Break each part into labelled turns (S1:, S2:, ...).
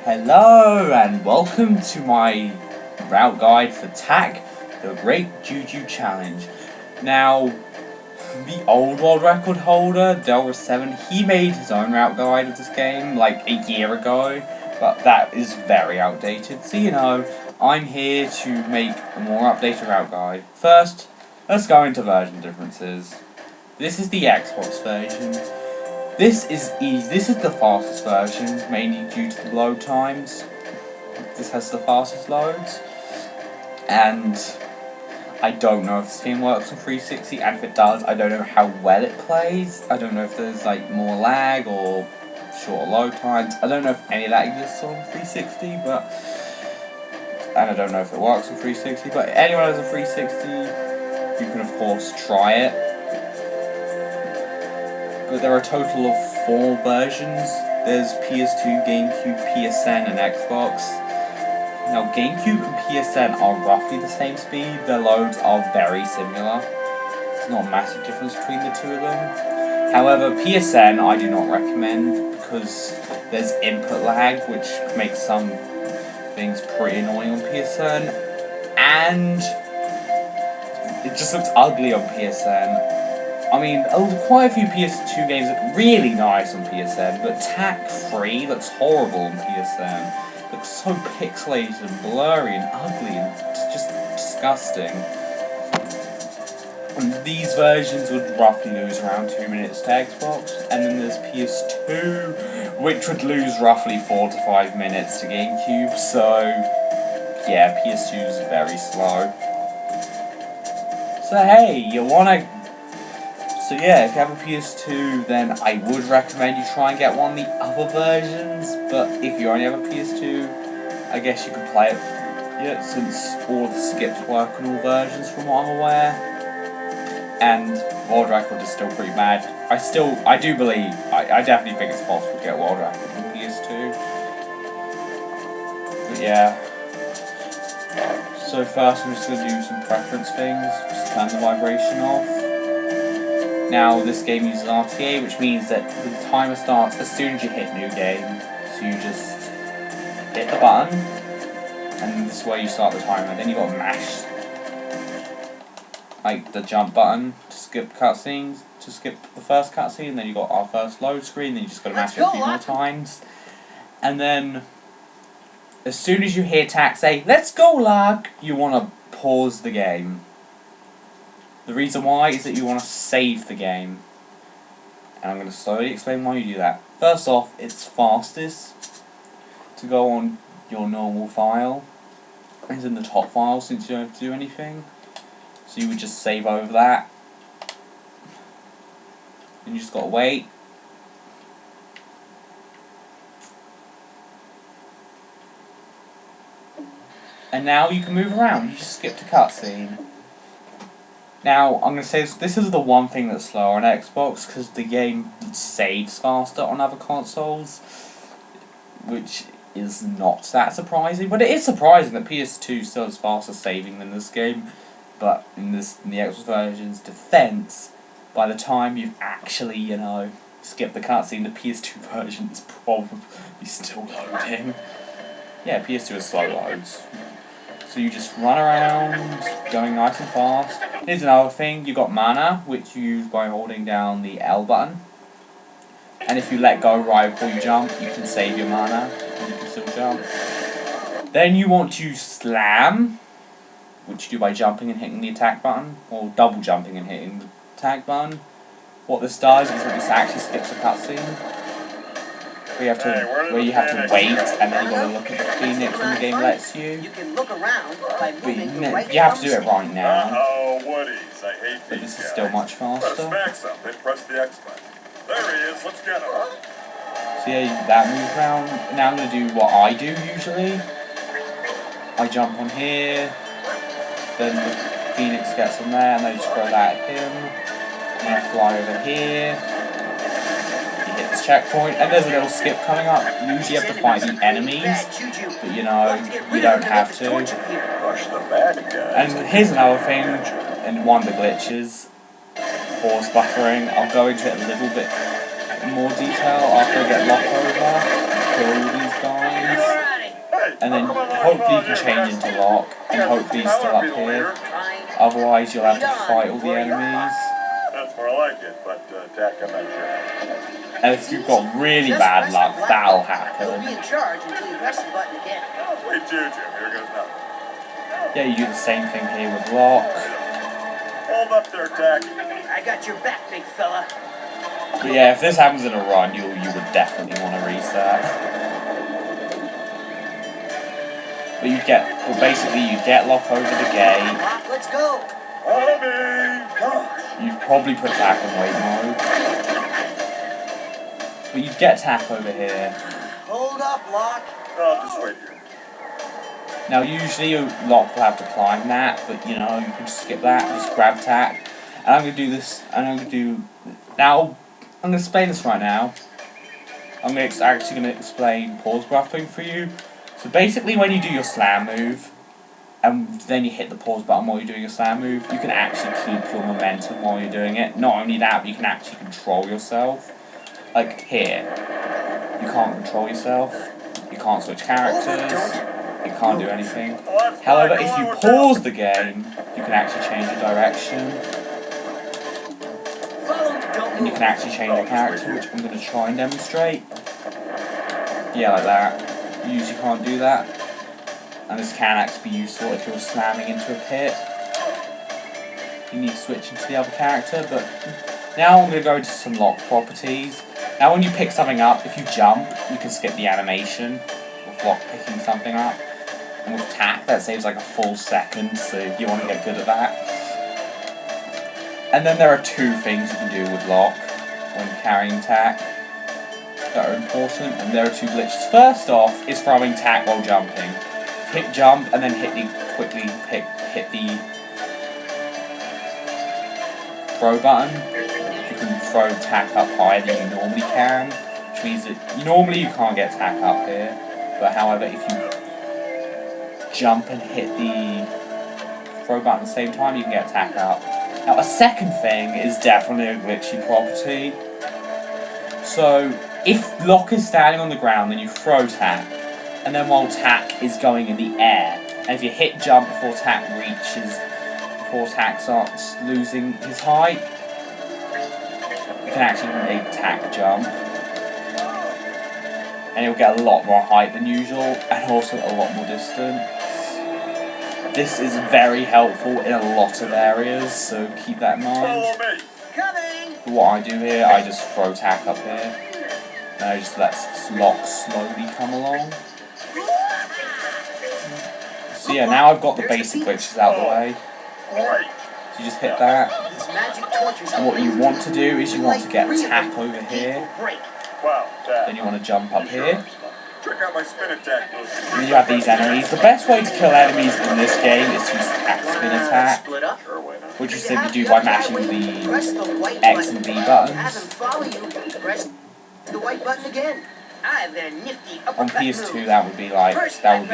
S1: Hello and welcome to my route guide for TAC, the Great Juju Challenge. Now, the old world record holder, Delrus 7, he made his own route guide of this game like a year ago, but that is very outdated, so I'm here to make a more updated route guide. First, let's go into version differences. This is the Xbox version. This is the fastest version, mainly due to the load times. This has the fastest loads, and I don't know if this game works on 360, and if it does, I don't know how well it plays. I don't know if there's more lag or shorter load times. I don't know if any of that exists on 360, and I don't know if it works on 360, but anyone who has a 360, you can of course try it. But there are a total of 4 versions. There's PS2, GameCube, PSN, and Xbox. Now, GameCube and PSN are roughly the same speed. Their loads are very similar. There's not a massive difference between the two of them. However, PSN I do not recommend because there's input lag, which makes some things pretty annoying on PSN. And it just looks ugly on PSN. I mean, quite a few PS2 games look really nice on PSN, but TAC 3 looks horrible on PSN. It looks so pixelated and blurry and ugly and just disgusting. And these versions would roughly lose around 2 minutes to Xbox, and then there's PS2, which would lose roughly 4 to 5 minutes to GameCube, so yeah, PS2 is very slow. So hey, So yeah, if you have a PS2, then I would recommend you try and get one of the other versions, but if you only have a PS2, I guess you can play it, since all of the skips work on all versions from what I'm aware, and world record is still pretty bad. I definitely think it's possible to get world record on PS2, but yeah. So first I'm just going to do some preference things, just turn the vibration off. Now, this game uses RTA, which means that the timer starts as soon as you hit new game. So you just hit the button, and this is where you start the timer. Then you've got to mash the jump button to skip cutscenes, to skip the first cutscene. Then you've got our first load screen, then you just got to mash it a few more times. And then, as soon as you hear TAC say, "Let's go, Lark," you want to pause the game. The reason why is that you want to save the game. And I'm going to slowly explain why you do that. First off, it's fastest to go on your normal file. It's in the top file since you don't have to do anything. So you would just save over that. And you just got to wait. And now you can move around. You just skip to cutscene. Now, I'm going to say this is the one thing that's slower on Xbox, because the game saves faster on other consoles, which is not that surprising, but it is surprising that PS2 still has faster saving than this game, but in the Xbox version's defense, by the time you've actually, skipped the cutscene, the PS2 version is probably still loading. Yeah, PS2 has slow loads. So you just run around, going nice and fast. Here's another thing, you got mana, which you use by holding down the L button. And if you let go right before you jump, you can save your mana, and you can still jump. Then you want to slam, which you do by jumping and hitting the attack button, or double jumping and hitting the attack button. What this does is that this actually skips a cutscene. Where you have to wait, and then you got to look at the Phoenix when the game lets you.
S2: You can look around by moving the right
S1: you have to do it right now.
S3: Woodies, I hate
S1: but this is still much faster.
S3: Press the X button. There he is, let's get him.
S1: So yeah, that moves around. Now I'm going to do what I do usually. I jump on here, then the Phoenix gets on there, and I just throw that at him. And I fly over here. Checkpoint, and there's a little skip coming up. Usually you have to fight the enemies, but you don't have to. And here's another thing, and one of the glitches, pause buffering. I'll go into it a little bit more detail after I get locked over, kill all these guys. and then hopefully you can change into lock, and hopefully he's still up here. Otherwise, you'll have to fight all the enemies.
S3: That's more like it, but attack, I'm not sure.
S1: And if you've got really bad luck, that'll
S2: You'll be
S1: happen.
S2: in charge until you press the button again.
S3: Great Juju, here goes nothing.
S1: Yeah, you do the same thing here with lock.
S3: Hold up there, attack.
S2: I got your back, big fella.
S1: But yeah, if this happens in a run, you would definitely want to reset. But basically you get lock over the gate.
S2: Let's go.
S3: Follow me. Gosh.
S1: You've probably put attack on wait mode. But you get attack over here.
S2: Hold up, Lock.
S3: Oh, just wait here.
S1: Now usually lock will have to climb that, but you know, you can just skip that, just grab attack. And I'm gonna do this, and I'm gonna explain this right now. I'm actually gonna explain pause buffering for you. So basically when you do your slam move, and then you hit the pause button while you're doing your slam move, you can actually keep your momentum while you're doing it. Not only that, but you can actually control yourself. Like here, you can't control yourself, you can't switch characters, you can't do anything. However, if you pause the game, you can actually change your direction. And you can actually change your character, which I'm going to try and demonstrate. Yeah, like that. You usually can't do that. And this can actually be useful if you're slamming into a pit. You need to switch into the other character, but now I'm going to go into some lock properties. Now when you pick something up, if you jump, you can skip the animation of lock picking something up. And with attack, that saves like a full second, so you want to get good at that. And then there are two things you can do with lock when carrying attack that are important, and there are two glitches. First off is throwing attack while jumping. Hit jump and then hit the throw button. You can throw attack up higher than you normally can, which means that normally you can't get attack up here. But however, if you jump and hit the throw button at the same time, you can get attack up. Now a second thing is definitely a glitchy property. So if lock is standing on the ground, then you throw attack, and then while attack is going in the air, and if you hit jump before attack starts losing his height, you can actually make attack jump. And you'll get a lot more height than usual, and also a lot more distance. This is very helpful in a lot of areas, so keep that in mind. But what I do here, I just throw attack up here, and I just let lock slowly come along. So yeah, now I've got the basic glitches out of the way. So you just hit that, and what you want to do is you want to get attack over here, then you want to jump up here.
S3: Check out my spin attack moves.
S1: And then you have these enemies. The best way to kill enemies in this game is to use spin attack, which you simply do by mashing the X and B buttons. On PS2 that would be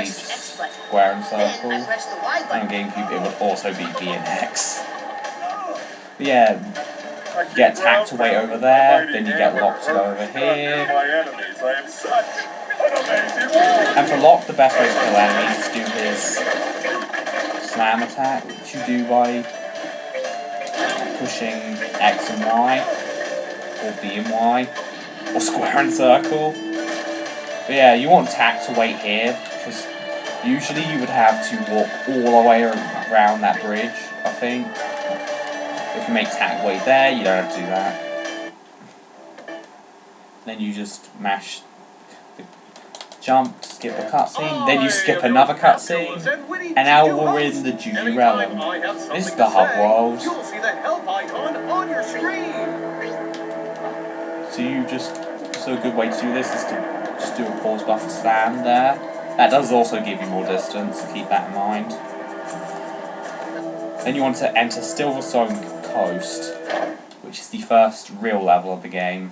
S1: square and circle. And on GameCube it would also be B and X. But yeah, you get attack to wait over there, then you get lock to go over here. And for lock, the best way to kill enemies is to do his slam attack, which you do by pushing X and Y, or B and Y, or square and circle. But yeah, you want attack to wait here, because usually you would have to walk all the way around that bridge, I think. If you make attack wait there, you don't have to do that. Then you just mash the jump to skip a cutscene, then you skip another cutscene, and now we're in the Juju realm. This is the hub world. So a good way to do this is to just do a pause buffer slam there. That does also give you more distance, keep that in mind. Then you want to enter Silverstone Coast, which is the first real level of the game.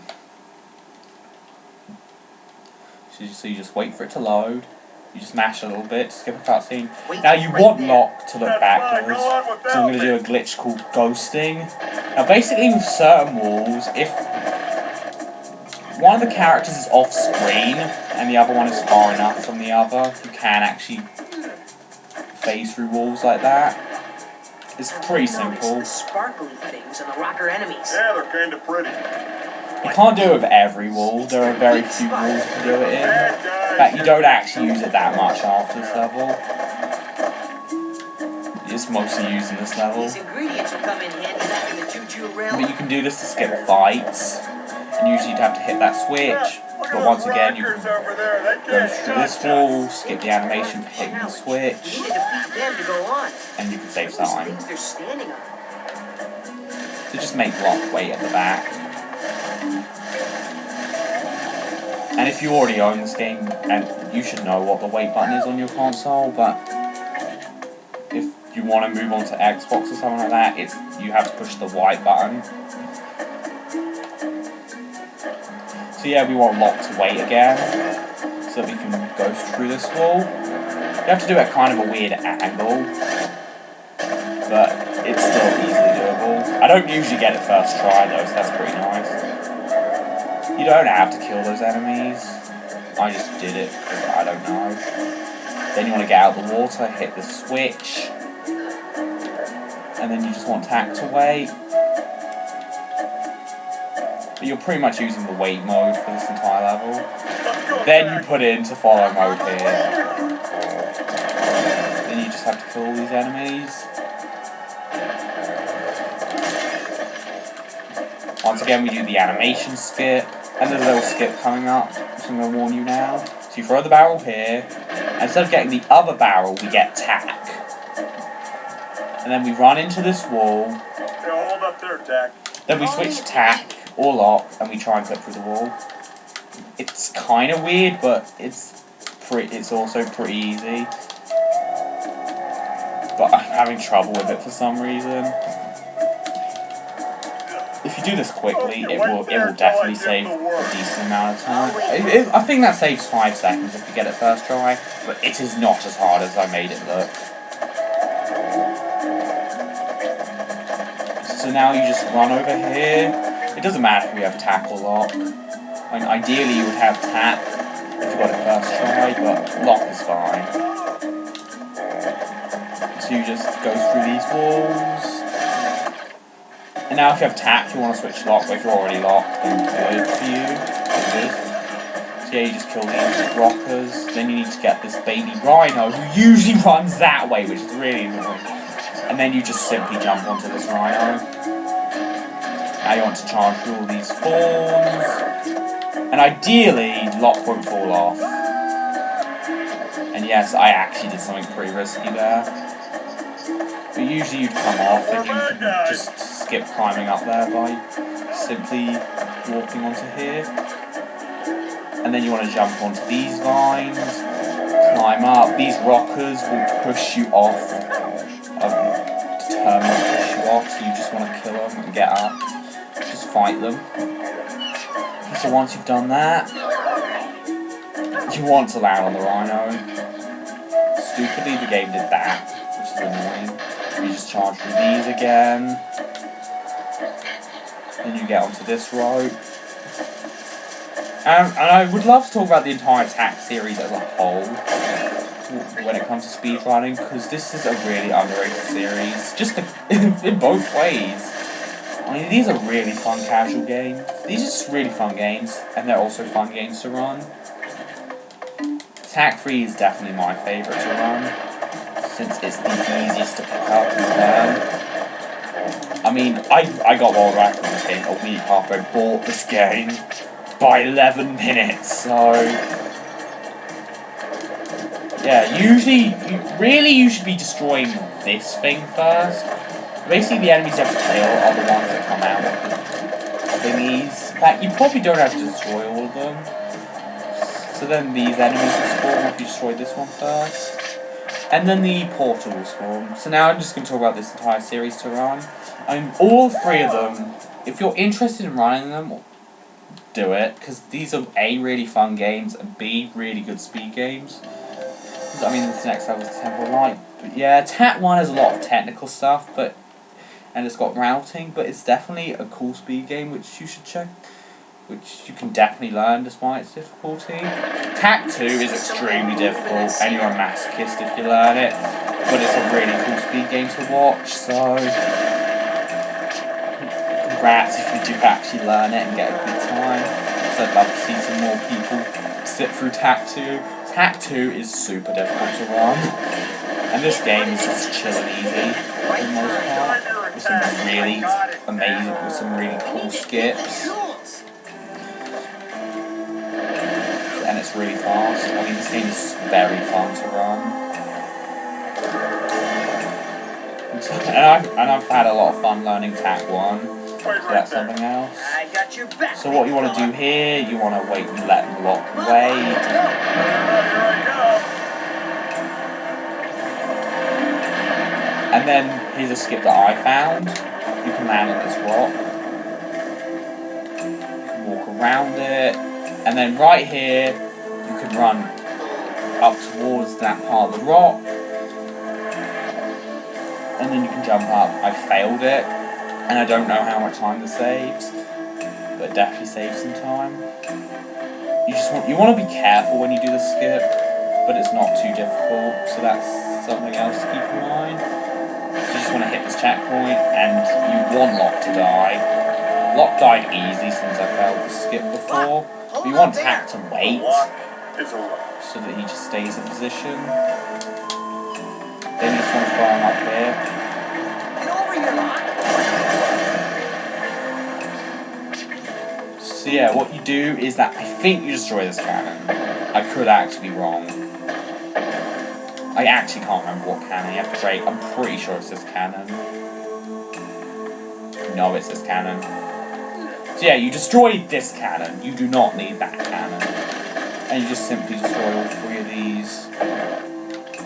S1: So you just wait for it to load, you just mash a little bit to skip a cutscene. Now you want lock to look backwards, so I'm going to do a glitch called ghosting. Now basically with certain walls, if one of the characters is off screen and the other one is far enough from the other, you can actually phase through walls like that. It's pretty simple.
S2: The sparkly things and the rocker enemies.
S3: Yeah, they're kind of pretty.
S1: You can't do it with every wall. There are very few walls you can do it in. In fact, you don't actually use it that much after this level. It's mostly used in this level.
S2: These ingredients will come in handy back in the Juju realm.
S1: But you can do this to skip fights. And usually you'd have to hit that switch. But once again, you can go through this wall, skip the animation for hitting the switch,
S2: You need to defeat them to go on.
S1: and you can save
S2: These
S1: time.
S2: things they're standing on.
S1: So just make Block wait at the back. And if you already own this game, and you should know what the wait button is on your console, but if you want to move on to Xbox or something like that, you have to push the white button. So yeah, we want Lock to wait again, so that we can go through this wall. You have to do it at kind of a weird angle, but it's still easily doable. I don't usually get it first try though, so that's pretty nice. You don't have to kill those enemies. I just did it because I don't know. Then you want to get out of the water, hit the switch, and then you just want Tack to wait. But you're pretty much using the wait mode for this entire level. Then you put it into follow mode here. Then you just have to kill all these enemies. Once again, we do the animation skip, and there's a little skip coming up, so I'm going to warn you now. So you throw the barrel here, and instead of getting the other barrel, we get Tack. And then we run into this wall.
S3: Yeah, hold up there, Tack.
S1: Then we switch Tack or Lock, and we try and clip through the wall. It's kind of weird, but it's also pretty easy. But I'm having trouble with it for some reason. If you do this quickly, it will definitely save a decent amount of time. I think that saves 5 seconds if you get it first try, but it is not as hard as I made it look. So now you just run over here. It doesn't matter if you have Tack or Lock. I mean, ideally you would have Tack if you got it first try, but Lock is fine. So you just go through these walls. And now if you have Tack, you want to switch Lock, but if you're already locked, then good for you. Good. So yeah, you just kill these rockers. Then you need to get this baby rhino, who usually runs that way, which is really annoying. And then you just simply jump onto this rhino. Now you want to charge through all these thorns. And ideally, Lock won't fall off. And yes, I actually did something pretty risky there. But usually you'd come off and you can just skip climbing up there by simply walking onto here. And then you want to jump onto these vines, climb up. These rockers will push you off, determined to push you off, so you just want to kill them and get up. Just fight them. So once you've done that, you want to land on the rhino. Stupidly, the game did that, which is annoying. You just charge through these again. Then you get onto this rope. And I would love to talk about the entire Tack series as a whole when it comes to speedrunning, because this is a really underrated series, just in both ways. I mean, these are really fun casual games. These are just really fun games, and they're also fun games to run. Tack 3 is definitely my favourite to run, since it's the easiest to pick up and learn. I mean, I got world record in this game a week after I bought this game by 11 minutes, so yeah, usually, you should be destroying this thing first. Basically, the enemies you have to kill are the ones that come out of the thingies. In fact, you probably don't have to destroy all of them. So then these enemies will spawn if you destroy this one first. And then the portal will spawn. So now I'm just going to talk about this entire series to run. I mean, all 3 of them, if you're interested in running them, do it. Because these are A, really fun games, and B, really good speed games. I mean, this next level is Temple of Light. But yeah, Tack 1 has a lot of technical stuff, and it's got routing, but it's definitely a cool speed game which you should check which you can definitely learn despite its difficulty. Tack 2 is extremely difficult, and you're a masochist if you learn it, but it's a really cool speed game to watch, so congrats if you do actually learn it and get a good time, because I'd love to see some more people sit through Tack 2. Tack 2 is super difficult to run, and this game is just chill and easy for the most part, with some really amazing, with some really cool skips. And it's really fast. I mean, this game is very fun to run. And I've had a lot of fun learning Tack 1, so that's something else. So what you want to do here, you want to wait and let them lock away. And then here's a skip that I found. You can land on this rock. You can walk around it. And then right here, you can run up towards that part of the rock. And then you can jump up. I failed it. And I don't know how much time this saves. But it definitely saves some time. You want to be careful when you do the skip. But it's not too difficult. So that's something else to keep in mind. So you just want to hit this checkpoint. And you want Lock to die. Lock died easy since I failed the skip before. But you want Tack to wait, so that he just stays in position. Then you just want to throw him up here. So yeah, what you do is that I think you destroy this cannon. I could actually be wrong. I actually can't remember what cannon you have to break. I'm pretty sure it's this cannon. No, it's this cannon. So yeah, you destroy this cannon. You do not need that cannon. And you just simply destroy all 3 of these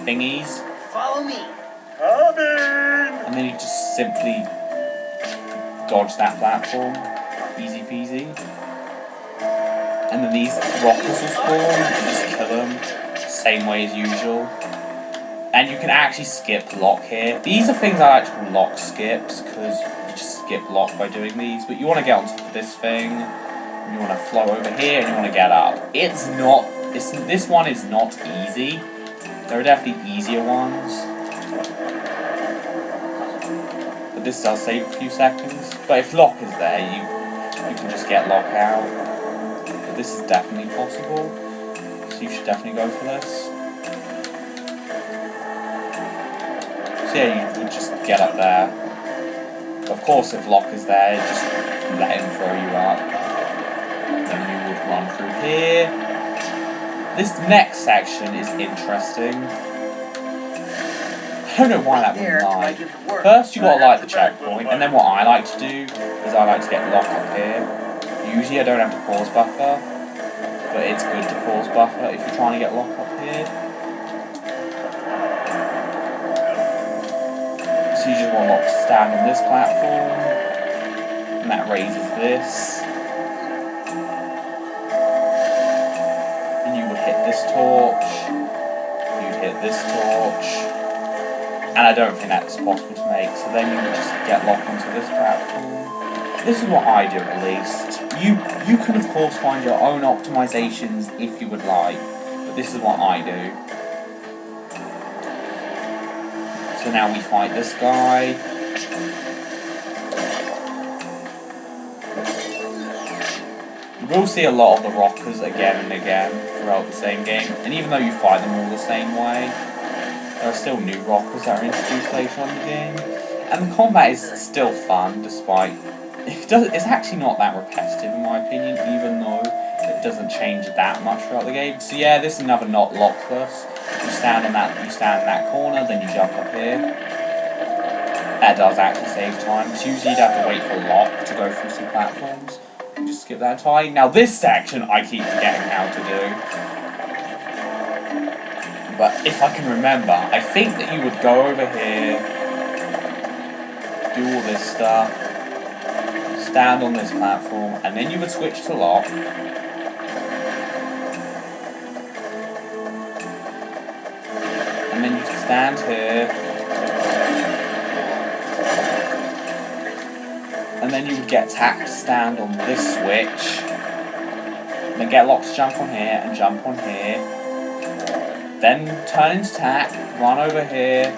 S1: thingies.
S2: Follow me.
S1: And then you just simply dodge that platform. Easy peasy. And then these rockers will spawn. You just kill them. Same way as usual. And you can actually skip Lock here. These are things I like to call lock skips, because just skip Lock by doing these, but you want to get on top of this thing, and you want to flow over here, and you want to get up. This one is not easy. There are definitely easier ones, but this does save a few seconds. But if Lock is there, you can just get Lock out. But this is definitely possible, so you should definitely go for this. So yeah, you would just get up there. Of course, if Lock is there, just let him throw you up. Then you would run through here. This next section is interesting. I don't know why that wouldn't lie. First, you gotta light the checkpoint, and then what I like to do is I like to get Lock up here. Usually, I don't have to pause buffer, but it's good to pause buffer if you're trying to get Lock up here. So you just want Lock to stand on this platform, and that raises this. And you would hit this torch, you'd hit this torch, and I don't think that's possible to make, so then you would just get Lock onto this platform. This is what I do at least. You can of course find your own optimizations if you would like, but this is what I do. So now we fight this guy. You will see a lot of the rockers again and again throughout the same game, and even though you fight them all the same way, there are still new rockers that are introduced later on in the game. And the combat is still fun, despite... It's actually not that repetitive in my opinion, even though it doesn't change that much throughout the game. So yeah, this is another not lockless. You stand in that corner, then you jump up here. That does actually save time, because usually you'd have to wait for Lock to go through some platforms. You just skip that entirely. Now this section I keep forgetting how to do. But if I can remember, I think that you would go over here, do all this stuff, stand on this platform, and then you would switch to Lock. And then you can stand here. And then you would get Tack to stand on this switch. Then get locked to jump on here and jump on here. Then turn into tack, run over here,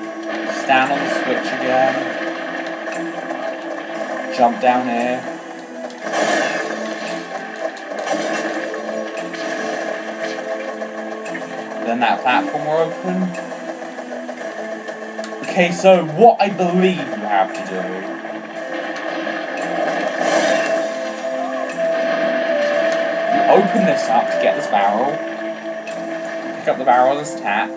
S1: stand on the switch again, jump down here. Then that platform will open. Okay, so what I believe you have to do open this up to get this barrel. Pick up the barrel as tap.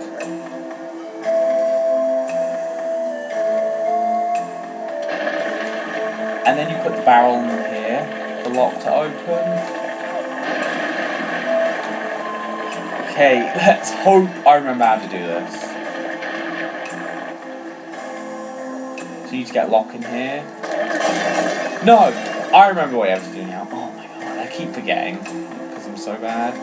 S1: And then you put the barrel in here, the lock to open. Okay, let's hope I remember how to do this. So you need to get lock in here. No! I remember what you have to do now. Oh my god, I keep forgetting. I'm so bad.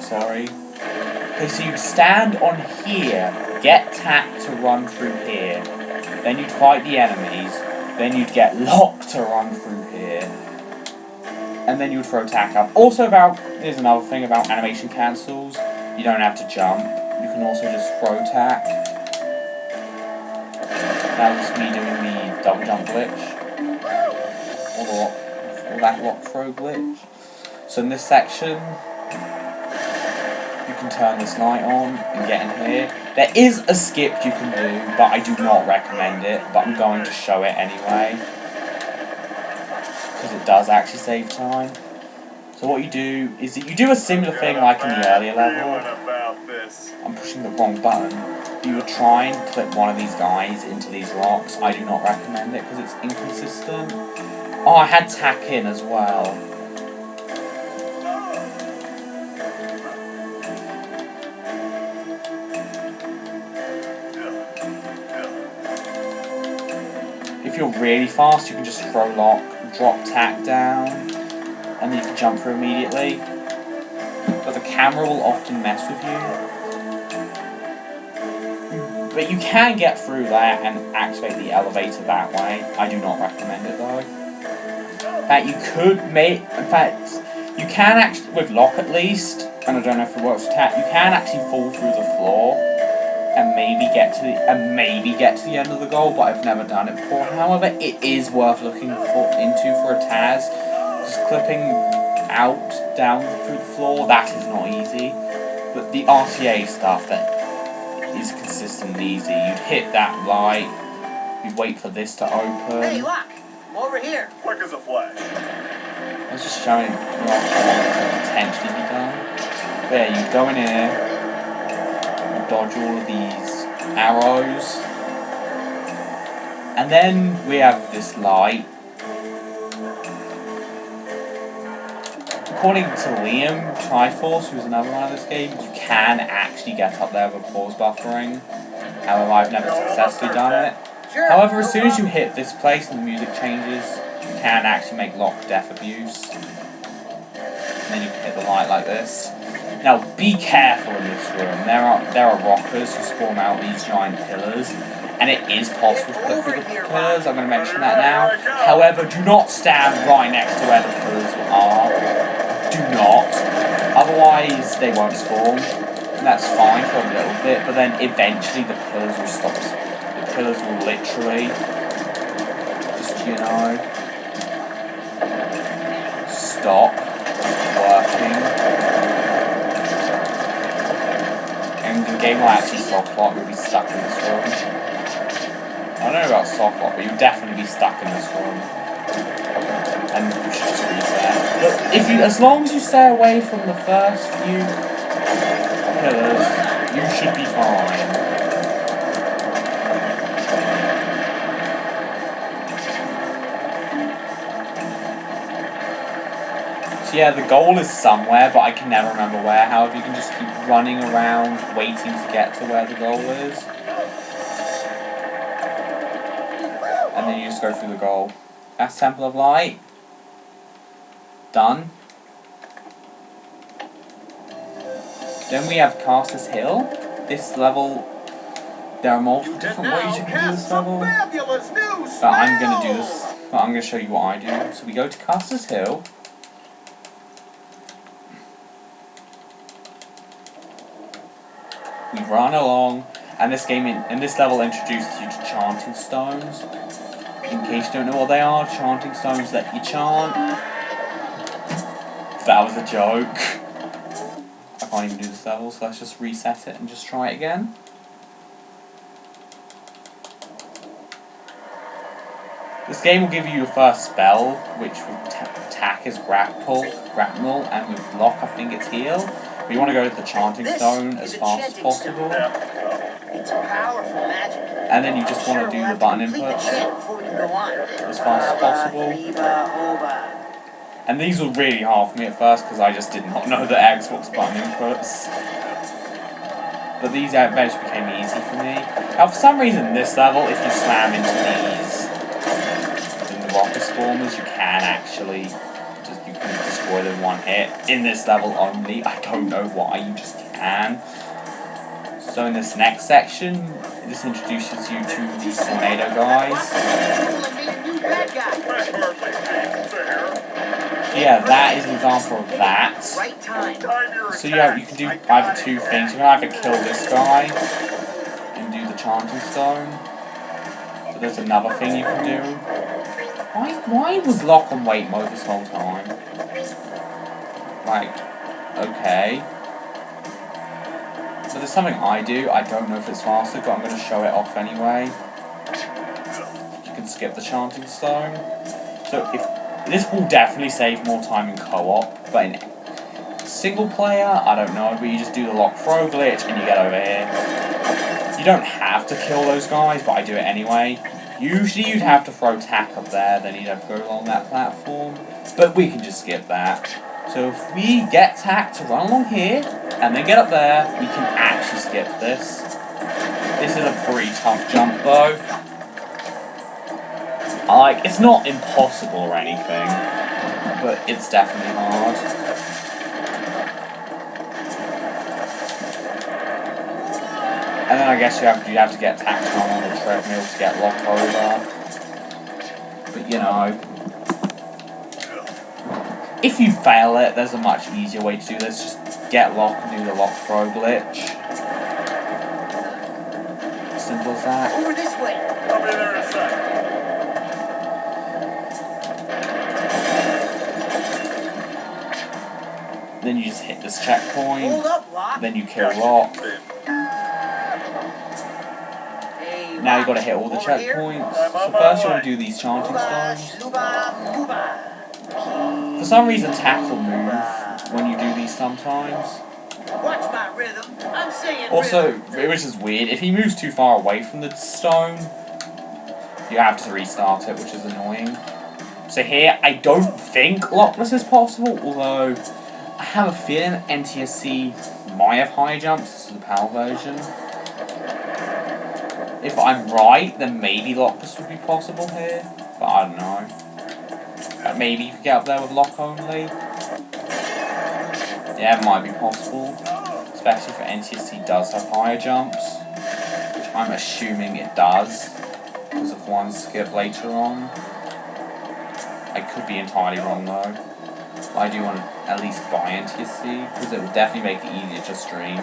S1: Sorry. Okay, so you'd stand on here, get tack to run through here. Then you'd fight the enemies. Then you'd get locked to run through here. And then you'd throw tack up. Also here's another thing about animation cancels. You don't have to jump. You can also just throw tack. That was me doing the double jump glitch. Or that lock throw glitch. So in this section, you can turn this light on and get in here. There is a skip you can do, but I do not recommend it, but I'm going to show it anyway. Because it does actually save time. So what you do is that you do a similar thing like in the earlier level. I'm pushing the wrong button. You would try and clip one of these guys into these rocks. I do not recommend it because it's inconsistent. Oh, I had tack in as well. If you're really fast, you can just throw lock, drop tack down, and then you can jump through immediately. But the camera will often mess with you. But you can get through that and activate the elevator that way. I do not recommend it though. In fact, you can actually, with lock at least, and I don't know if it works with tack, you can actually fall through the floor. And maybe get to the end of the goal, but I've never done it before. However, it is worth looking into for a Taz. Just clipping out down through the floor, that is not easy. But the RTA stuff that is consistently easy. You'd hit that light, you'd wait for this to open.
S2: Hey, look! I'm over here.
S3: Quick as a flash.
S1: I was just showing what could potentially be done. There, you go in here. Dodge all of these arrows, and then we have this light. According to Liam Triforce, who's another one of this game, you can actually get up there with pause buffering. However, I've never successfully done it. However, as soon as you hit this place and the music changes, you can actually make lock death abuse. And then you can hit the light like this. Now, be careful in this room. There are rockers who spawn out these giant pillars, and it is possible to put through the pillars. I'm going to mention that now. However, do not stand right next to where the pillars are. Do not. Otherwise, they won't spawn. And that's fine for a little bit, but then eventually the pillars will stop. The pillars will literally, just, you know, stop working. And the game will actually soft lock, you'll be stuck in this room. I don't know about soft lock, but you'll definitely be stuck in this room. And you should just reset. But as long as you stay away from the first few pillars, you should be fine. Yeah, the goal is somewhere, but I can never remember where. However, you can just keep running around, waiting to get to where the goal is. And then you just go through the goal. That's Temple of Light. Done. Then we have Castor's Hill. This level, there are multiple different ways you can do this level. But I'm going to do this, but I'm going to show you what I do. So we go to Castor's Hill. we run along, and this level introduces you to chanting stones. In case you don't know what they are, chanting stones let you chant. That was a joke. I can't even do this level, so let's just reset it and just try it again. This game will give you your first spell, which with attack is grapple, and with lock I think it's heal. But you want to go to the chanting stone as fast as possible.
S2: It's powerful magic.
S1: And then you just want to do the button inputs as fast as possible. And these were really hard for me at first because I just did not know the Xbox button inputs. But these eventually became easy for me. Now for some reason this level, if you slam into these rocket swarmers, you can actually you can destroy them in one hit. In this level only, I don't know why, you just can. So in this next section, this introduces you to these tornado guys. So yeah, that is an example of that. So yeah, you can do either two things. You can either kill this guy and do the chanting stone. So there's another thing you can do. Why was lock on wait mode this whole time? Like, okay. So there's something I do, I don't know if it's faster, but I'm going to show it off anyway. You can skip the chanting stone. So this will definitely save more time in co-op, but in single player, I don't know, but you just do the lock throw glitch and you get over here. You don't have to kill those guys, but I do it anyway. Usually you'd have to throw tack up there, then you'd have to go along that platform, but we can just skip that. So if we get tack to run along here, and then get up there, we can actually skip this. This is a pretty tough jump though. It's not impossible or anything, but it's definitely hard. And then I guess you have to get tacked on the treadmill to get locked over. But you know, if you fail it, there's a much easier way to do this. Just get locked and do the lock throw glitch. Simple as that.
S2: Over this way.
S3: I'll be there in a second.
S1: Then you just hit this checkpoint.
S2: Hold up, Lock.
S1: Then you kill Lock.
S2: Hey,
S1: Now you've got to hit all the
S2: over here.
S1: checkpoints. So first you want to do these chanting stones. For some reason tack will move when you do these sometimes.
S2: Watch my rhythm. I'm saying
S1: Also,
S2: rhythm.
S1: which is weird, if he moves too far away from the stone, you have to restart it, which is annoying. So here, I don't think lockless is possible, although I have a feeling NTSC might have high jumps. This is the PAL version. If I'm right, then maybe lockless would be possible here, but I don't know. Maybe you could get up there with lock only. Yeah, it might be possible. Especially if NTSC does have higher jumps. Which I'm assuming it does. Because of one skip later on. I could be entirely wrong though. But I do want to at least buy NTSC. Because it would definitely make it easier to stream.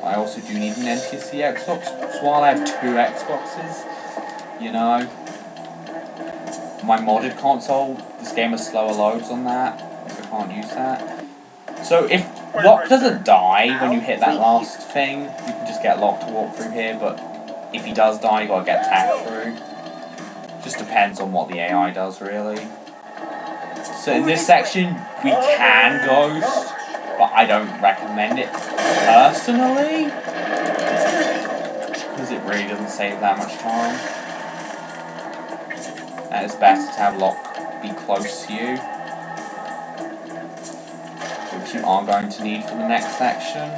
S1: I also do need an NTSC Xbox. So while I have two Xboxes, you know, my modded console, this game has slower loads on that, so I can't use that. So if Lock doesn't die when you hit that last thing, you can just get Lock to walk through here, but if he does die, you gotta get tagged through. Just depends on what the AI does, really. So in this section, we can ghost, but I don't recommend it personally, because it really doesn't save that much time. And it's best to have Lock be close to you, which you are going to need for the next section.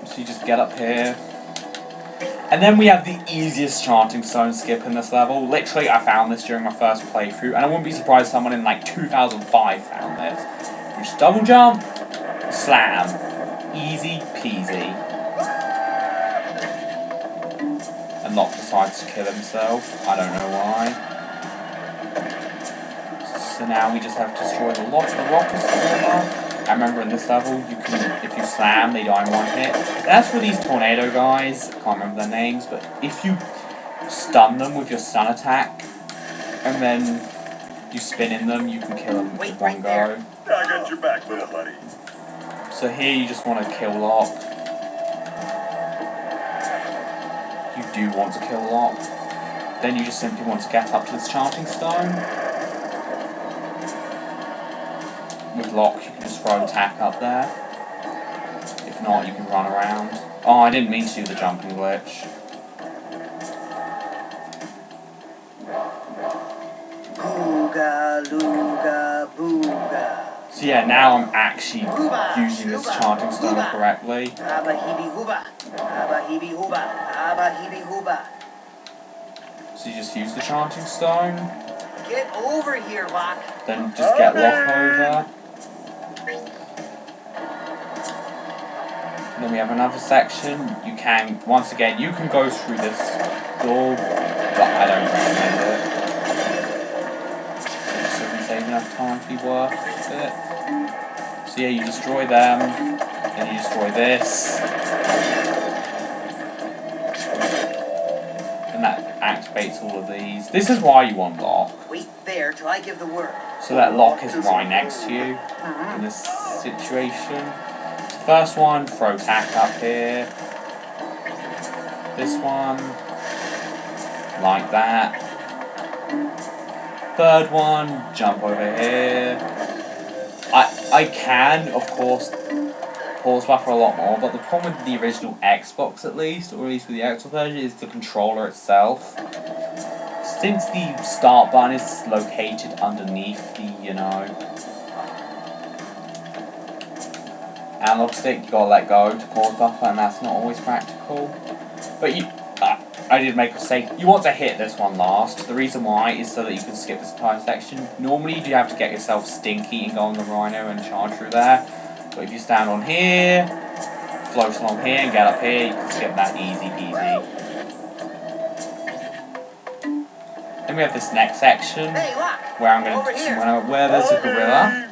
S1: So you just get up here. And then we have the easiest chanting stone skip in this level. Literally, I found this during my first playthrough, and I wouldn't be surprised if someone in like 2005 found this. You just double jump, slam. Easy peasy. And Locke decides to kill himself. I don't know why. So now we just have to destroy the rocket spawner. I remember in this level, you can, if you slam, they die in one hit. As for these tornado guys, I can't remember their names, but if you stun them with your stun attack, and then you spin in them, you can kill them with one go.
S3: I got your back, little buddy.
S1: So here you just want to kill Locke. You do want to kill Locke. Then you just simply want to get up to this chanting stone. With Locke, you can just throw attack up there. If not, you can run around. Oh, I didn't mean to do the jumping glitch.
S2: Booga, looga, booga.
S1: So yeah, now I'm actually using this chanting stone correctly.
S2: Abba heebie hooba. Abba heebie hooba. Abba heebie hooba.
S1: So you just use the chanting stone.
S2: Get over here, Locke.
S1: Then just get Locke over. And then we have another section. You can, once again, you can go through this door, but I don't recommend it. It just doesn't save enough time to be worth it. So yeah, you destroy them, then you destroy this. And that activates all of these. This is why you want Locke.
S2: Wait there till I give the word.
S1: So that Locke is right next to you in this situation. So first one, throw attack up here. This one, like that. Third one, jump over here. I can, of course, pause buffer a lot more, but the problem with the original Xbox at least, or at least with the Xbox version, is the controller itself. Since the start button is located underneath the, analog stick, you gotta let go to pause buffer, and that's not always practical. But I did make a mistake. You want to hit this one last. The reason why is so that you can skip this entire section. Normally you have to get yourself stinky and go on the Rhino and charge through there. But if you stand on here, float along here and get up here, you can skip that easy peasy. Then we have this next section where I'm going to where there's a gorilla.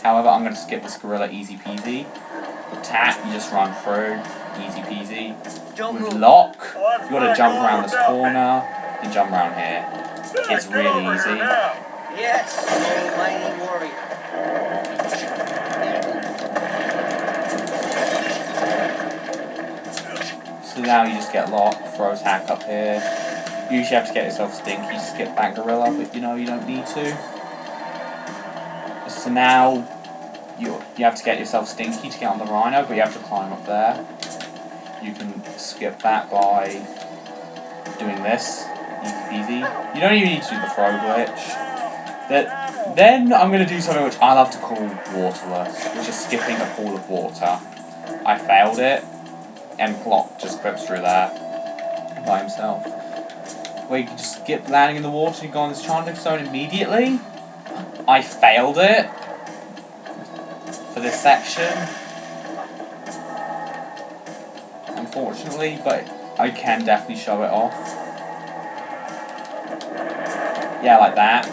S1: However, I'm going to skip this gorilla easy peasy. With Tat, you just run through easy peasy. With Locke, you got to jump around this corner and jump around here. It's really easy.
S2: Yes, mighty warrior.
S1: So now you just get Locke, throw attack up here. You usually have to get yourself stinky to skip that gorilla, but you don't need to. So now you have to get yourself stinky to get on the Rhino, but you have to climb up there. You can skip that by doing this, easy peasy. You don't even need to do the throw glitch. Then I'm going to do something which I love to call waterless, which is skipping a pool of water. I failed it, and Locke just clips through there by himself. Where you can just skip landing in the water and go on this chanting stone immediately. I failed it for this section, unfortunately, but I can definitely show it off. Yeah, like that.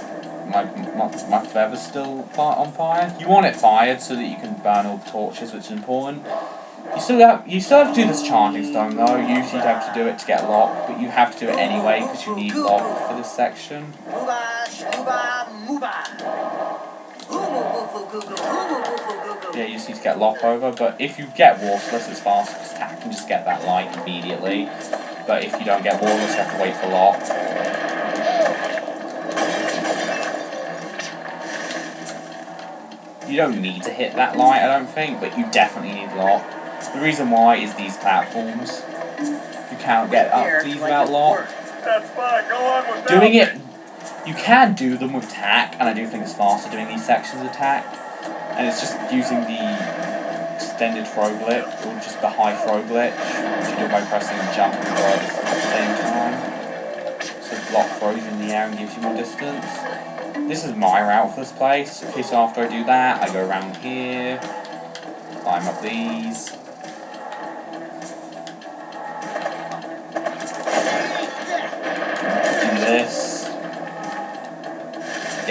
S1: My feather's still on fire. You want it fired so that you can burn all the torches, which is important. You still have to do this chanting stone though. Usually you'd have to do it to get Locke, but you have to do it anyway because you need Locke for this section. Yeah, you just need to get Locke over, but if you get Waterless, it's fast because Tat can just get that light immediately. But if you don't get Waterless, you have to wait for Locke. You don't need to hit that light, I don't think, but you definitely need Locke. The reason why is these platforms. You can't get up these without Locke.
S3: That's fine. Go on with that.
S1: Doing it, you can do them with tack, and I do think it's faster doing these sections of tack. And it's just using the extended throw glitch, or just the high throw glitch, which you do by pressing jump and throw at the same time. So Locke throws you in the air and gives you more distance. This is my route for this place. Okay, so after I do that, I go around here, climb up these.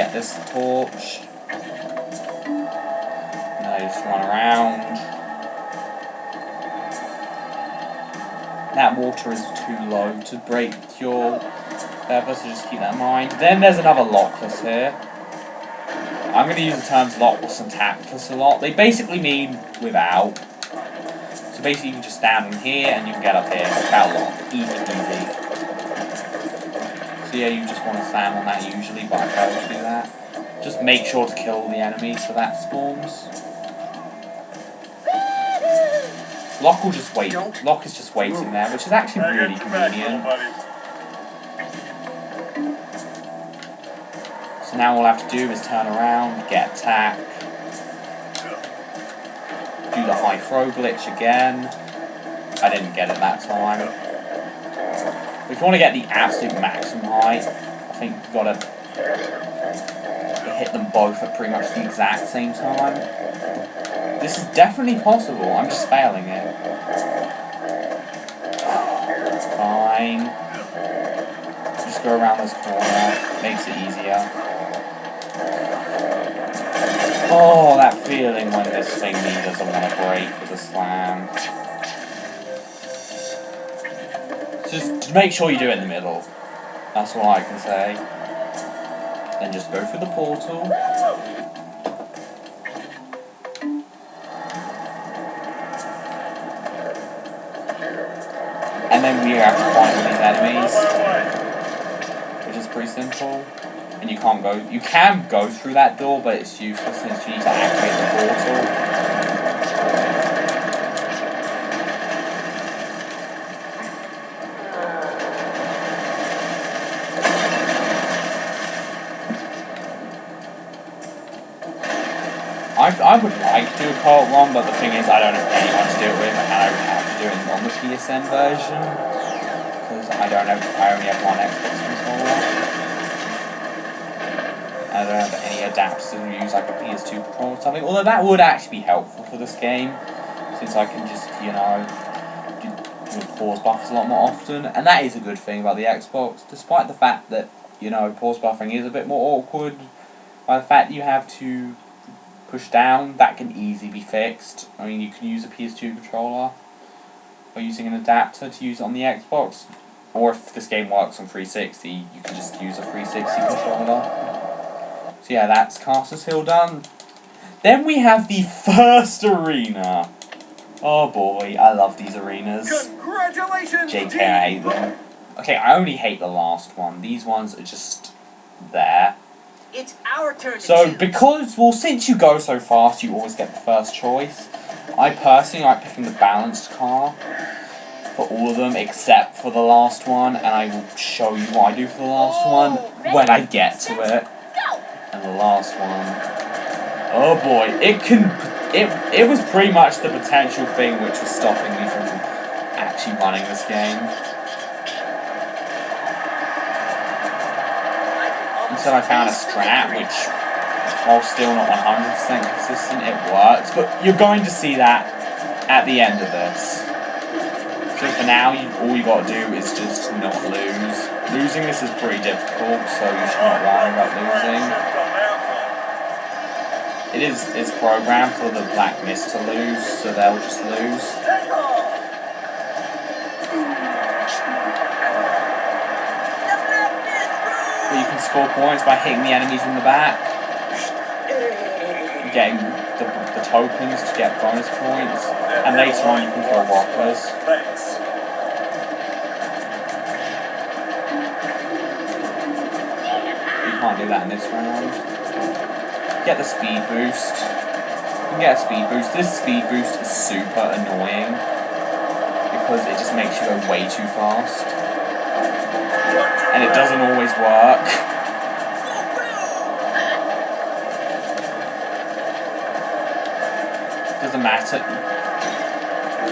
S1: get this torch. Now you just run around. That water is too low to break your feather, so just keep that in mind. Then there's another lockless here. I'm going to use the terms lockless and tactless a lot. They basically mean without. So basically you can just stand on here and you can get up here without lock. Easy peasy. So yeah, you just want to stand on that usually, but I fail to do that. Just make sure to kill the enemies so that spawns. Lock will just wait. Lock is just waiting there, which is actually really convenient. So now all I have to do is turn around, get attack, do the high throw glitch again. I didn't get it that time. If you want to get the absolute maximum height, I think you've got to hit them both at pretty much the exact same time. This is definitely possible, I'm just failing it. It's fine. Just go around this corner, makes it easier. Oh, that feeling when this thingy doesn't want to break with a slam. Just make sure you do it in the middle. That's all I can say. Then just go through the portal. And then we have to fight all these enemies, which is pretty simple. And you can't go. You can go through that door, but it's useless since you need to activate the portal. I would like to do a co-op one, but the thing is I don't have anyone to do it with, and I would have to do it on the PSN version, because I only have one Xbox controller. And I don't have any adapters to use like a PS2 controller or something, although that would actually be helpful for this game, since I can just, you know, do pause buffers a lot more often, and that is a good thing about the Xbox, despite the fact that, you know, pause buffering is a bit more awkward, by the fact that you have to push down, that can easily be fixed. I mean, you can use a PS2 controller by using an adapter to use it on the Xbox, or if this game works on 360, you can just use a 360 controller. So yeah, that's Castor's Hill done. Then we have the first arena. Oh boy, I love these arenas.
S2: Congratulations!
S1: JK, I hate them. Okay, I only hate the last one. These ones are just there.
S2: It's our turn to
S1: So,
S2: choose.
S1: because, well, since you go so fast, you always get the first choice. I personally like picking the balanced car for all of them, except for the last one, and I will show you what I do for the last one when I get to it. And the last one, oh boy, it was pretty much the potential thing which was stopping me from actually running this game. Until I found a strat, which, while still not 100% consistent, it works. But you're going to see that at the end of this. So for now, all you got to do is just not lose. Losing this is pretty difficult, so you should not worry about losing. It's programmed for the Black Mist to lose, so they'll just lose. But you can score points by hitting the enemies in the back, getting the tokens to get bonus points, and later on you can kill rockers. You can't do that in this round. Get the speed boost. You can get a speed boost. This speed boost is super annoying because it just makes you go way too fast. And it doesn't always work. Doesn't matter.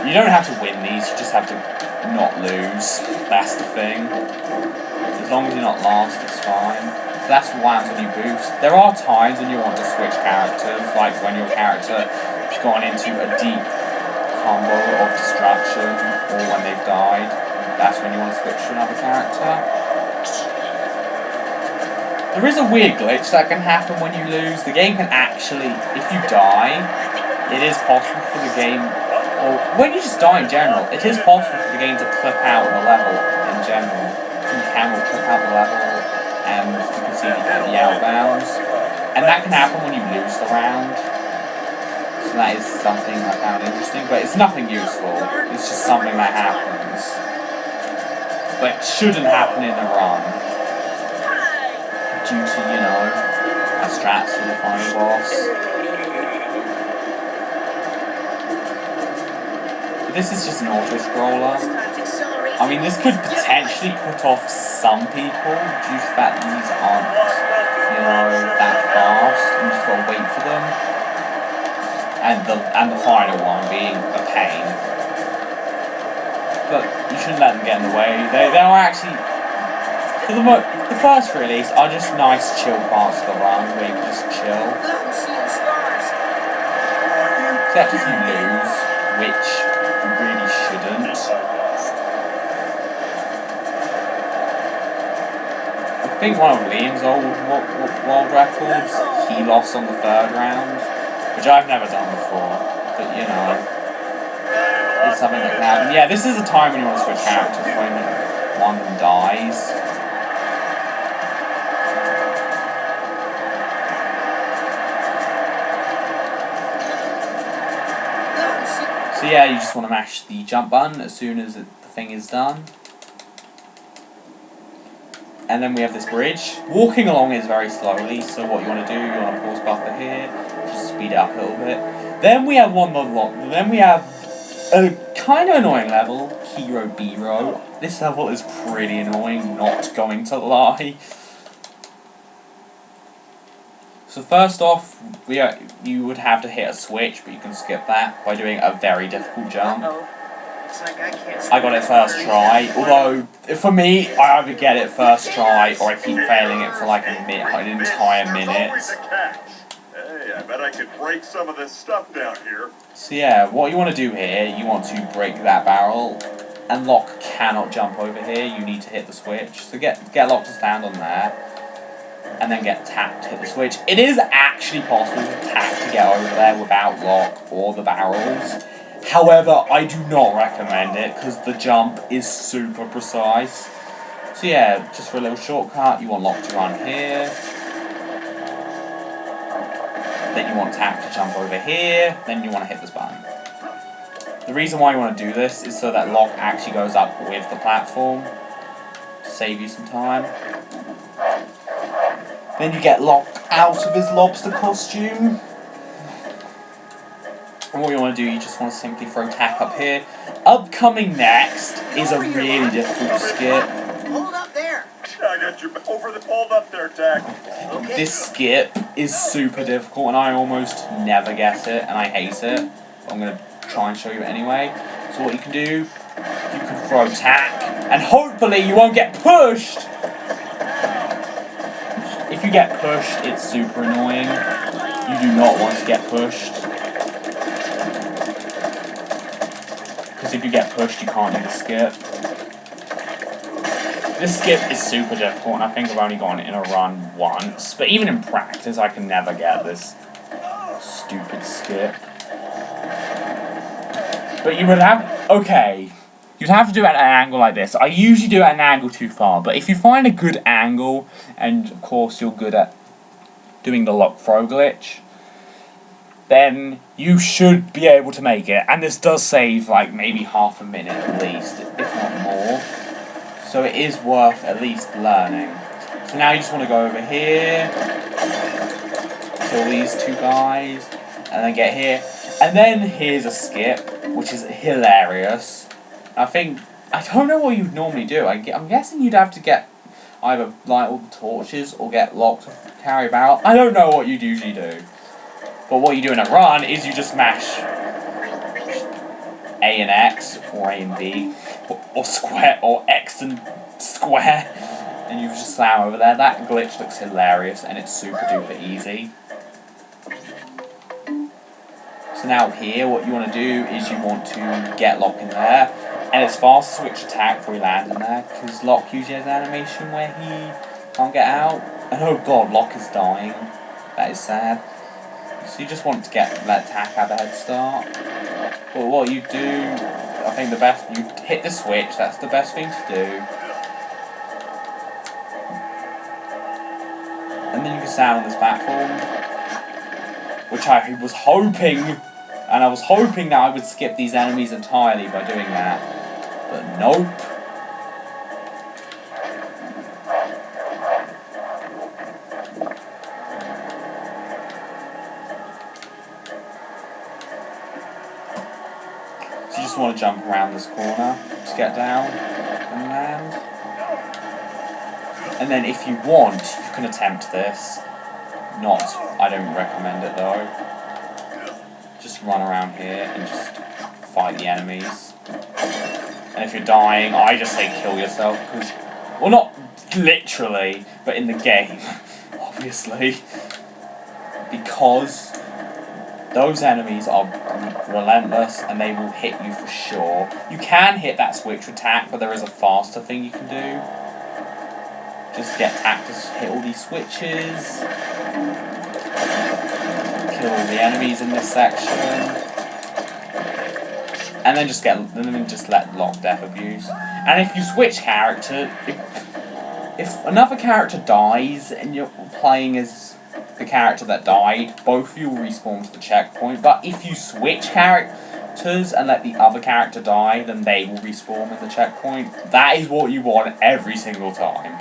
S1: You don't have to win these, you just have to not lose. That's the thing. As long as you're not last, it's fine. So that's what happens when you boost. There are times when you want to switch characters, like when your character has gone into a deep combo of destruction, or when they've died. That's when you want to switch to another character. There is a weird glitch that can happen when you lose. The game can actually, if you die, it is possible for the game, or when you just die in general, it is possible for the game to clip out the level in general. The camera will clip out the level, and you can see the outbounds. And that can happen when you lose the round. So that is something I found interesting, but it's nothing useful. It's just something that happens. But it shouldn't happen in a run. Due to, you know, a strats for the final boss. But this is just an auto-scroller. I mean, this could potentially put off some people due to that these aren't, you know, that fast. You just gotta wait for them. And the final one being a pain. But you shouldn't let them get in the way. They are actually, for the first three at least, are just nice chill parts of the run where you just chill. Except if you lose, which you really shouldn't. I think one of Liam's old world records, he lost on the third round, which I've never done before, but you know, it's something that can happen. Yeah, this is a time when you want to switch characters, when one of them dies. So yeah, you just want to mash the jump button as soon as the thing is done. And then we have this bridge. Walking along is very slowly, so what you want to do, you want to pause buffer here, just speed it up a little bit. Then we have then we have a kind of annoying level, Hero B-Row. This level is pretty annoying, not going to lie. So first off, you would have to hit a switch, but you can skip that by doing a very difficult jump. I got it first try, although for me, I either get it first try or I keep failing it for like an entire minute.
S3: Hey, I bet I could break some of this stuff down here.
S1: So yeah, what you want to do here, you want to break that barrel, and Locke cannot jump over here, you need to hit the switch. So get Locke to stand on there, and then get Tap to hit the switch. It is actually possible for Tap to get over there without Locke or the barrels. However, I do not recommend it because the jump is super precise. So yeah, just for a little shortcut, you want Locke to run here. Then you want Tap to jump over here. Then you want to hit this button. The reason why you want to do this is so that Locke actually goes up with the platform to save you some time. Then you get Locke out of his lobster costume. And what you want to do, you just want to simply throw Tack up here. Upcoming next is a really difficult skip.
S2: Hold up there.
S3: I got you hold up there, Tack.
S2: Okay.
S1: This skip is super difficult and I almost never get it and I hate it. But I'm going to try and show you anyway. So what you can do, you can throw Tack and hopefully you won't get pushed. If you get pushed, it's super annoying. You do not want to get pushed. Because if you get pushed, you can't do the skip. This skip is super difficult, and I think I've only gone in a run once. But even in practice, I can never get this stupid skip. But you would have... Okay. You'd have to do it at an angle like this. I usually do it at an angle too far, but if you find a good angle, and of course you're good at doing the lock throw glitch, then you should be able to make it. And this does save like maybe half a minute at least, if not more. So it is worth at least learning. So now you just want to go over here, kill these two guys, and then get here. And then here's a skip, which is hilarious. I don't know what you'd normally do. I'm guessing you'd have to get either light all the torches or get Locke to carry a barrel. I don't know what you'd usually do. But what you do in a run is you just mash A and X, or A and B, or square, or X and square, and you just slam over there. That glitch looks hilarious, and it's super duper easy. So now here, what you want to do is you want to get Locke in there, and it's fast to switch attack before you land in there, because Locke usually has an animation where he can't get out. And oh god, Locke is dying. That is sad. So you just want to let attack have a head start. But what you do, I think you hit the switch, that's the best thing to do. And then you can stand on this platform. Which I was hoping, and I was hoping that I would skip these enemies entirely by doing that. But nope. So you just want to jump around this corner, just get down and land. And then if you want, you can attempt this. Not, I don't recommend it though. Just run around here and just fight the enemies. And if you're dying, I just say kill yourself, because, well, not literally, but in the game, obviously. Because those enemies are relentless and they will hit you for sure. You can hit that switch attack, but there is a faster thing you can do. Just get attack to hit all these switches. Kill all the enemies in this section. And then just let Locke death abuse. And if you switch character, if another character dies and you're playing as the character that died, both of you will respawn to the checkpoint. But if you switch characters and let the other character die, then they will respawn in the checkpoint. That is what you want every single time.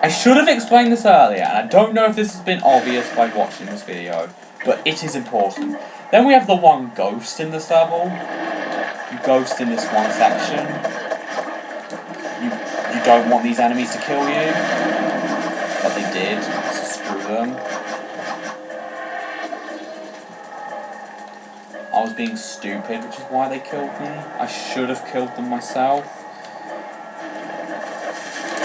S1: I should have explained this earlier, and I don't know if this has been obvious by watching this video, but it is important. Then we have the one ghost in this level. You ghost in this one section. You don't want these enemies to kill you, but they did, so screw them. I was being stupid, which is why they killed me. I should have killed them myself.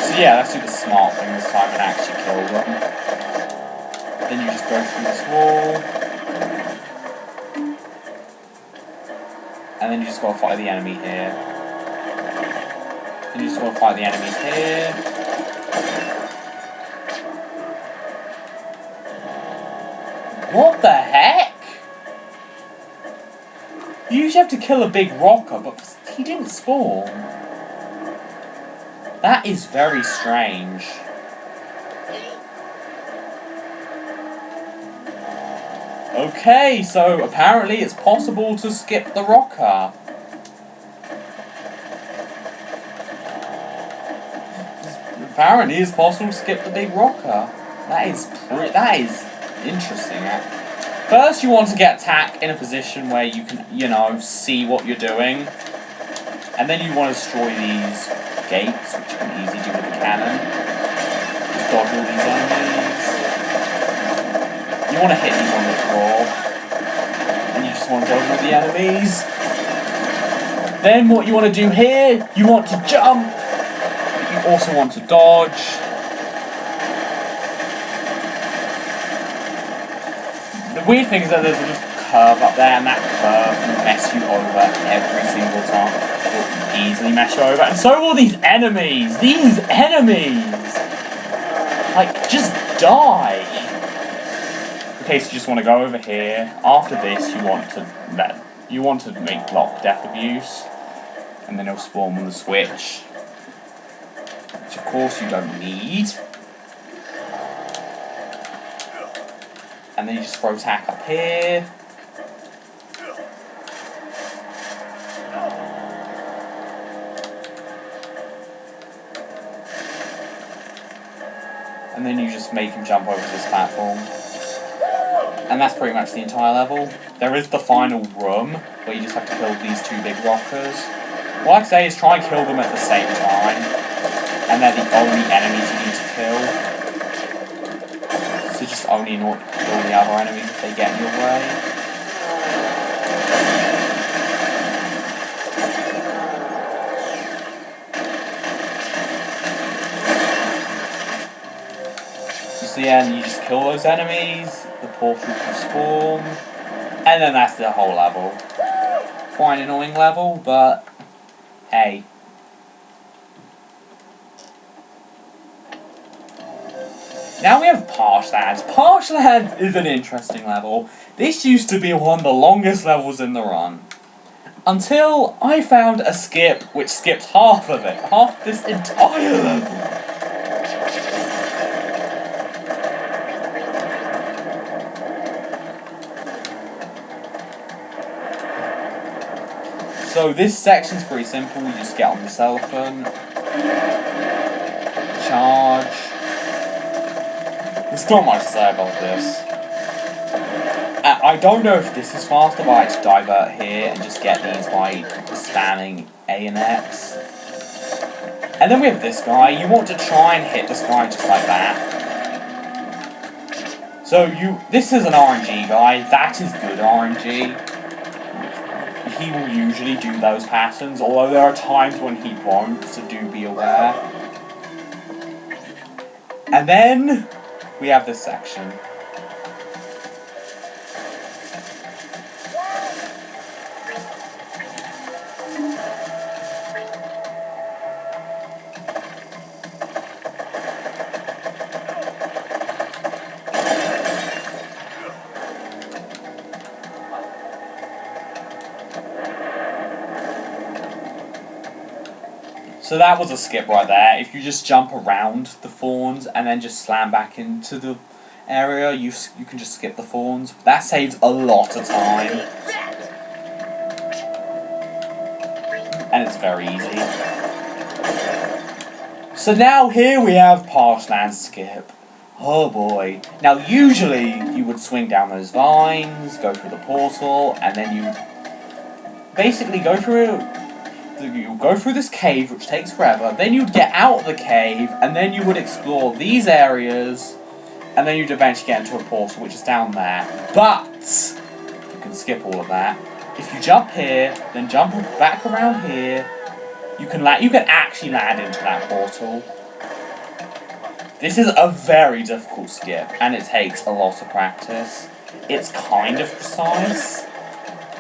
S1: So yeah, let's do the smart thing this time and actually kill them. Then you just go through this wall. And then you just gotta fight the enemy here. Then you just gotta fight the enemies here. What the heck? You usually have to kill a big rocker, but he didn't spawn. That is very strange. Okay, so apparently it's possible to skip the rocker. Apparently it's possible to skip the big rocker. That is interesting. First you want to get attack in a position where you can, see what you're doing. And then you want to destroy these gates, which you can easily do with the cannon. Just dodge all these enemies. You want to hit these on the floor. And you just want to dodge all the enemies. Then what you want to do here, you want to jump. You also want to dodge. The weird thing is that there's a little curve up there, and that curve will mess you over every single time. It will easily mess you over, and so will these enemies! These enemies! Like, just die! Okay, so you just want to go over here. After this, you want to make Locke death abuse, and then it'll spawn on the switch, which of course you don't need. And then you just throw attack up here. And then you just make him jump over this platform. And that's pretty much the entire level. There is the final room, where you just have to kill these two big rockers. What I'd say is try and kill them at the same time. And they're the only enemies you need to kill. So just only not kill the other enemies if they get in your way. So yeah, and you just kill those enemies, the portal will spawn, and then that's the whole level. Quite an annoying level, but hey. Now we have Parshlands. Parshlands is an interesting level. This used to be one of the longest levels in the run. Until I found a skip which skips half of it. Half this entire level. So this section's pretty simple. You just get on this elephant. Charge. There's not much to say about this. I don't know if this is faster, but I just divert here and just get these by spamming A and X. And then we have this guy. You want to try and hit this guy just like that. So this is an RNG guy. That is good RNG. He will usually do those patterns, although there are times when he won't, so do be aware. And then we have this section. So that was a skip right there. If you just jump around the thorns and then just slam back into the area, you can just skip the thorns. That saves a lot of time. And it's very easy. So now here we have Parshland skip. Oh boy. Now usually you would swing down those vines, go through the portal, and then you basically go through this cave, which takes forever, then you'd get out of the cave, and then you would explore these areas, and then you'd eventually get into a portal, which is down there. But you can skip all of that. If you jump here, then jump back around here, you can actually land into that portal. This is a very difficult skip, and it takes a lot of practice. It's kind of precise.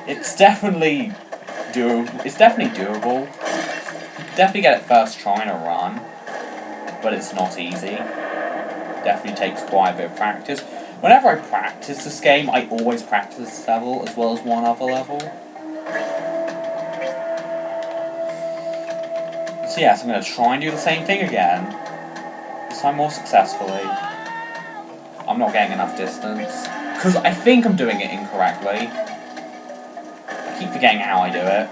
S1: It's definitely doable. You can definitely get it first trying to run, but it's not easy. Definitely takes quite a bit of practice. Whenever I practice this game, I always practice this level as well as one other level. So yes, I'm going to try and do the same thing again. This time more successfully. I'm not getting enough distance, because I think I'm doing it incorrectly. I keep forgetting how I do it,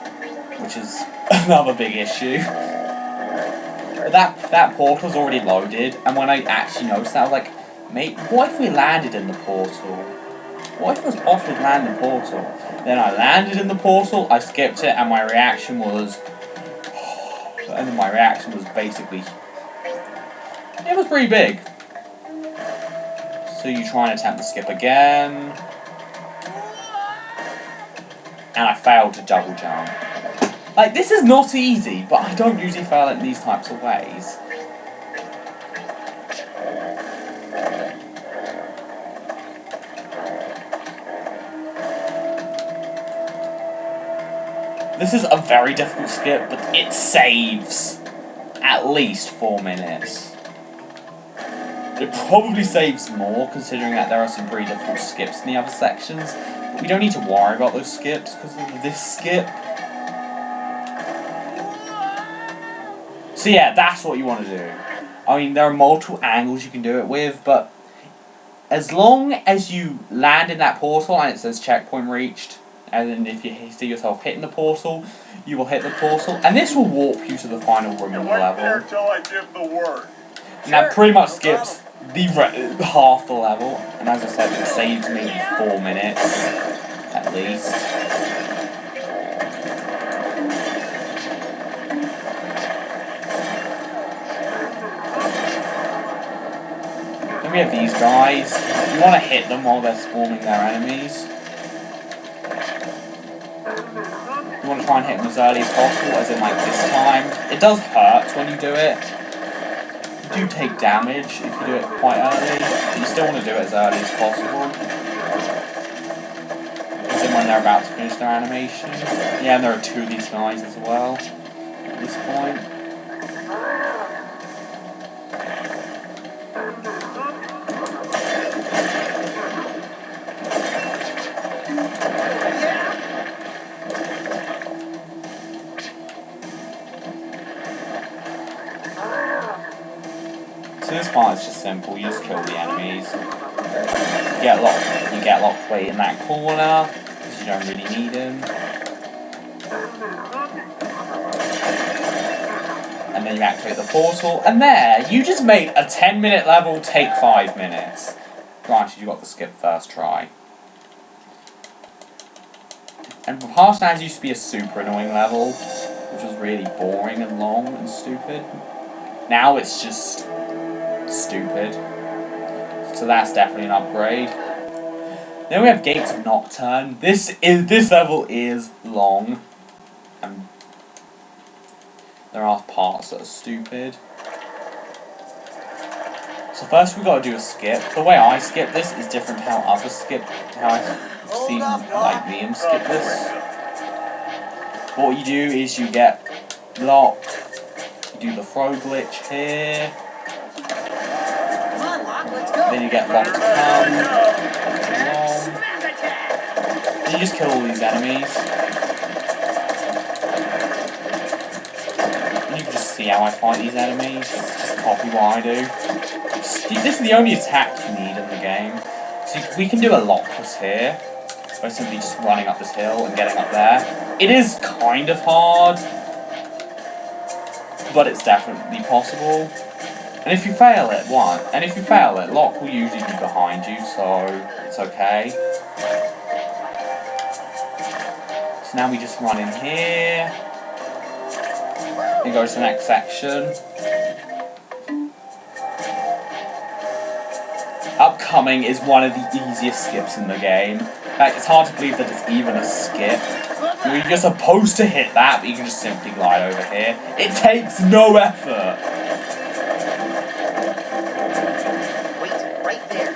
S1: which is another big issue. That portal's already loaded, and when I actually noticed that, I was like, mate, what if we landed in the portal? What if it was possible to land in the portal? Then I landed in the portal, I skipped it, and my reaction was... and then my reaction was basically... it was pretty big. So you try and attempt to skip again. And I failed to double jump. Like, this is not easy, but I don't usually fail in these types of ways. This is a very difficult skip, but it saves at least 4 minutes. It probably saves more, considering that there are some pretty difficult skips in the other sections. But we don't need to worry about those skips because of this skip. So yeah, that's what you want to do. I mean, there are multiple angles you can do it with, but as long as you land in that portal and it says checkpoint reached, and then if you see yourself hitting the portal, you will hit the portal, and this will warp you to the final room in the level.
S3: Till I give the word.
S1: And that pretty much skips half the level, and as I said, it saves me 4 minutes, at least. Then we have these guys. You want to hit them while they're spawning their enemies. You want to try and hit them as early as possible, as in like this time. It does hurt when you do it. You do take damage if you do it quite early, but you still want to do it as early as possible. As in when they're about to finish their animation. Yeah, and there are 2 of these guys as well at this point. this part is just simple. You just kill the enemies. You get locked way in that corner because you don't really need him. And then you activate the portal, and there you just made a 10-minute level take 5 minutes. Granted, you got to skip first try. And Past Lands used to be a super annoying level, which was really boring and long and stupid. Now it's just stupid. So that's definitely an upgrade. Then we have Gates of Nocturne. This level is long. And there are parts that are stupid. So first we've got to do a skip. The way I skip this is different to how others skip, how I've seen like Liam skip this. What you do is you get locked, you do the throw glitch here, then you get locked along, then you just kill all these enemies. And you can just see how I fight these enemies, just copy what I do. This is the only attack you need in the game. So we can do a lockless here, by simply just running up this hill and getting up there. It is kind of hard, but it's definitely possible. And if you fail it, Lock will usually be behind you, so it's okay. So now we just run in here, and go to the next section. Upcoming is one of the easiest skips in the game. In fact, it's hard to believe that it's even a skip. You're supposed to hit that, but you can just simply glide over here. It takes no effort.
S2: Wait, right there.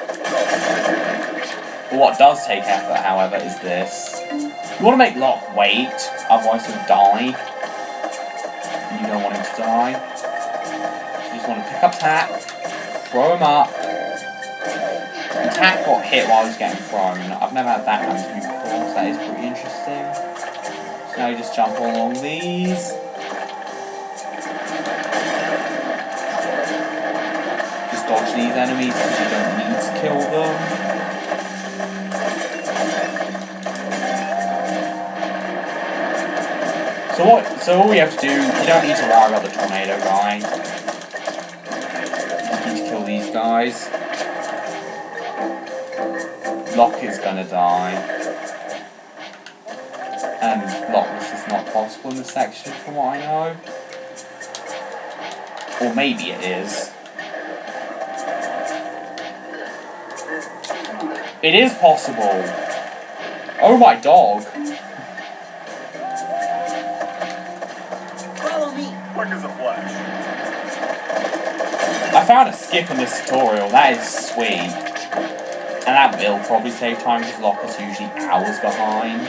S1: What does take effort, however, is this. You want to make Locke wait, otherwise he'll die. And you don't want him to die. So you just want to pick up Tack, throw him up. And Tack got hit while he was getting thrown. I've never had that happen to me before, so that is pretty interesting. So now you just jump all along these. Just dodge these enemies because you don't need to kill them. So all we have to do, you don't need to worry about the tornado guy. You just need to kill these guys. Locke is gonna die. And lockless is not possible in this section from what I know. Or maybe it is. It is possible! Oh my dog!
S2: Follow me.
S3: Quick as a flash.
S1: I found a skip in this tutorial, that is sweet. And that will probably save time because Locke is usually hours behind.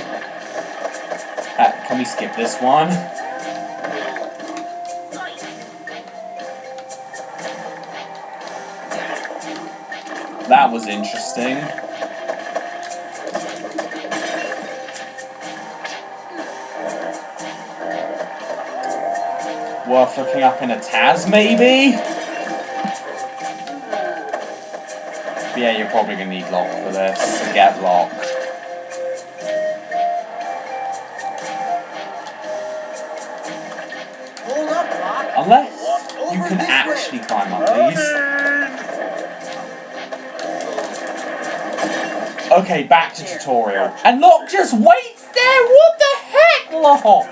S1: Can we skip this one? That was interesting. Worth looking up in a Taz, maybe? But yeah, you're probably going to need Locke for this, to get Locke.
S2: Hold up, Locke.
S1: Unless you can actually climb up these. Okay, back to tutorial. And Locke just waits there! What the heck, Locke?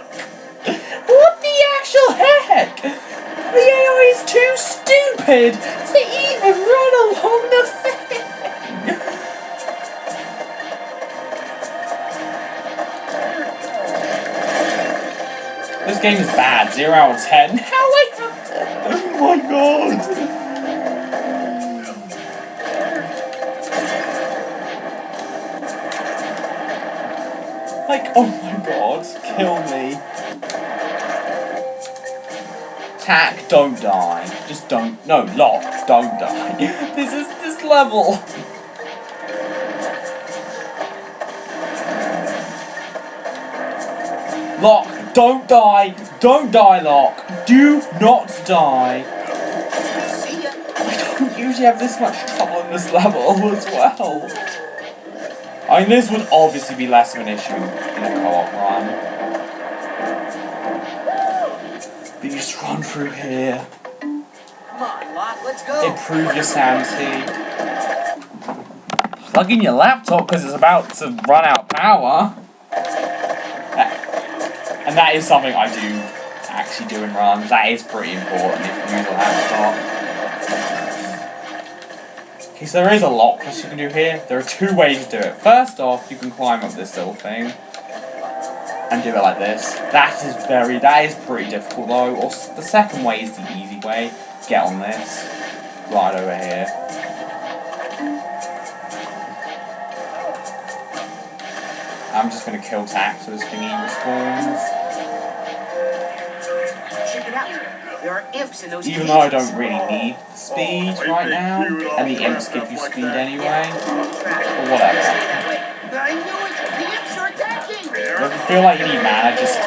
S1: What the actual heck? The AI is too stupid to even run along the thing! This game is bad, 0 out of 10. How I have to... Oh my god! Like, oh my god, kill me. Tack, don't die. Just don't. No, Locke, don't die. This is this level. Locke, don't die. Don't die, Locke. Do not die.
S2: See ya.
S1: don't usually have this much trouble in this level as well. I mean, this would obviously be less of an issue in a co-op run. But you just run through here.
S2: Come on, Locke, let's go.
S1: Improve your sanity. Plug in your laptop because it's about to run out of power. And that is something I do actually do in runs. That is pretty important if you use a laptop. Okay, so there is a lot plus you can do here. There are two ways to do it. First off, you can climb up this little thing and do it like this. That is pretty difficult though. Or the second way is the easy way. Get on this, right over here. I'm just gonna kill Tack so this thingy respawns.
S2: Check it out. There are imps in those
S1: Even though I
S2: cages.
S1: don't really need speed right now, and the imps give you speed anyway, or whatever.
S2: I knew it! The imps are attacking!
S1: If you feel like you need mana, just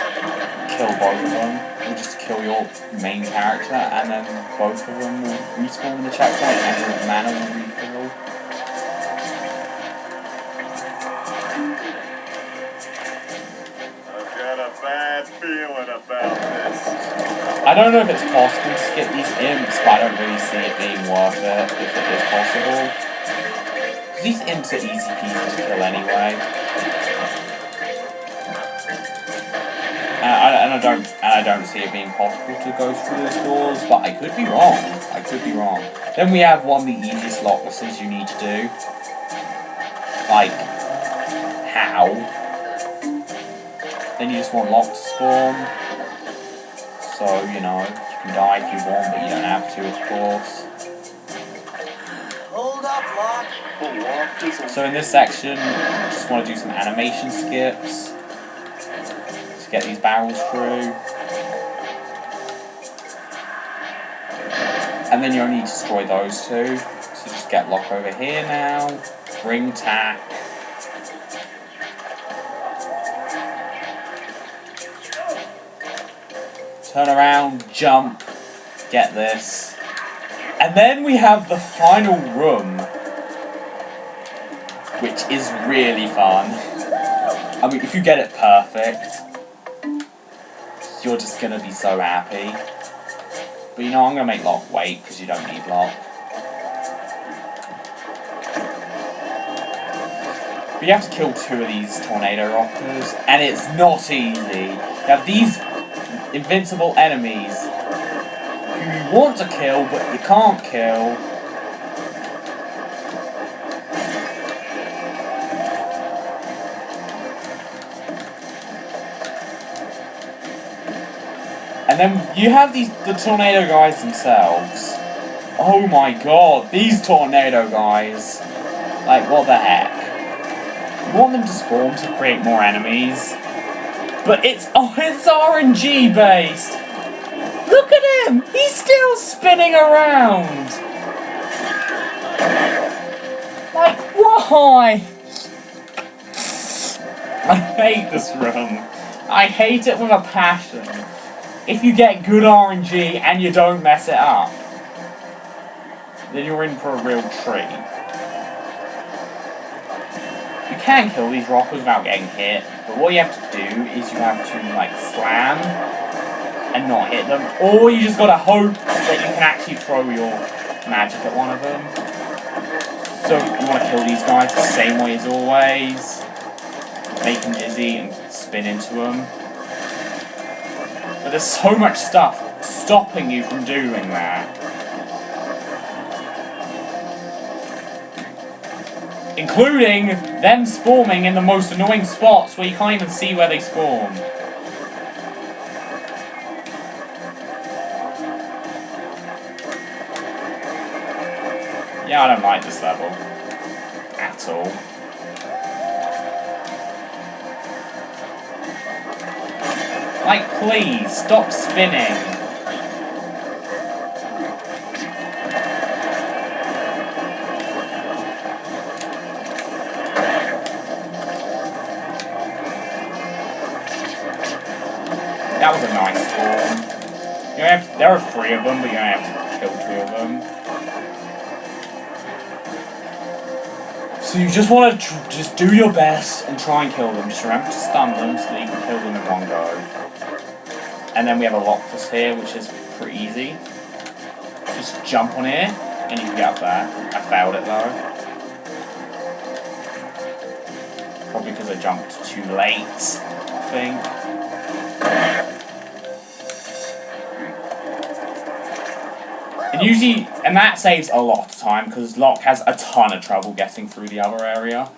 S1: kill both of them. Or just kill your main character, and then both of them will respawn in the checkpoint, and your mana will refill.
S3: I've got a bad feeling about this.
S1: I don't know if it's possible to skip these imps, but I don't really see it being worth it if it is possible. Because these imps are easy people to kill anyway. And I don't see it being possible to go through those doors, but I could be wrong. I could be wrong. Then we have one of the easiest locklesses you need to do. Like, how? Then you just want lock to spawn. So, you know, you can die if you want, but you don't have to, of course.
S2: Hold up, Locke.
S1: So in this section, I just want to do some animation skips to get these barrels through. And then you only destroy those two. So just get Locke over here now. Bring Tack. Turn around, jump, get this. And then we have the final room, which is really fun. I mean, if you get it perfect, you're just gonna be so happy. But you know, I'm gonna make Locke wait, because you don't need Locke. But you have to kill two of these tornado rockers, and it's not easy. You have these invincible enemies who you want to kill, but you can't kill. And then you have the tornado guys themselves. Oh my god, these tornado guys. Like, what the heck? You want them to spawn to create more enemies. But it's RNG based! Look at him! He's still spinning around! Like, why? I hate this room. I hate it with a passion. If you get good RNG and you don't mess it up, then you're in for a real treat. You can kill these rockers without getting hit, but what you have to do is you have to, like, slam and not hit them, or you just gotta hope that you can actually throw your magic at one of them. So you want to kill these guys the same way as always, make them dizzy and spin into them. But there's so much stuff stopping you from doing that. Including them spawning in the most annoying spots where you can't even see where they spawn. Yeah, I don't like this level. At all. Like, please, stop spinning. That was a nice spawn. There are 3 of them, but you only have to kill 2 of them. So you just want to just do your best and try and kill them. Just remember to stun them so that you can kill them in one go. And then we have a Lockless here, which is pretty easy. Just jump on here, and you can get up there. I failed it though. Probably because I jumped too late, I think. And that saves a lot of time, because Locke has a ton of trouble getting through the other area.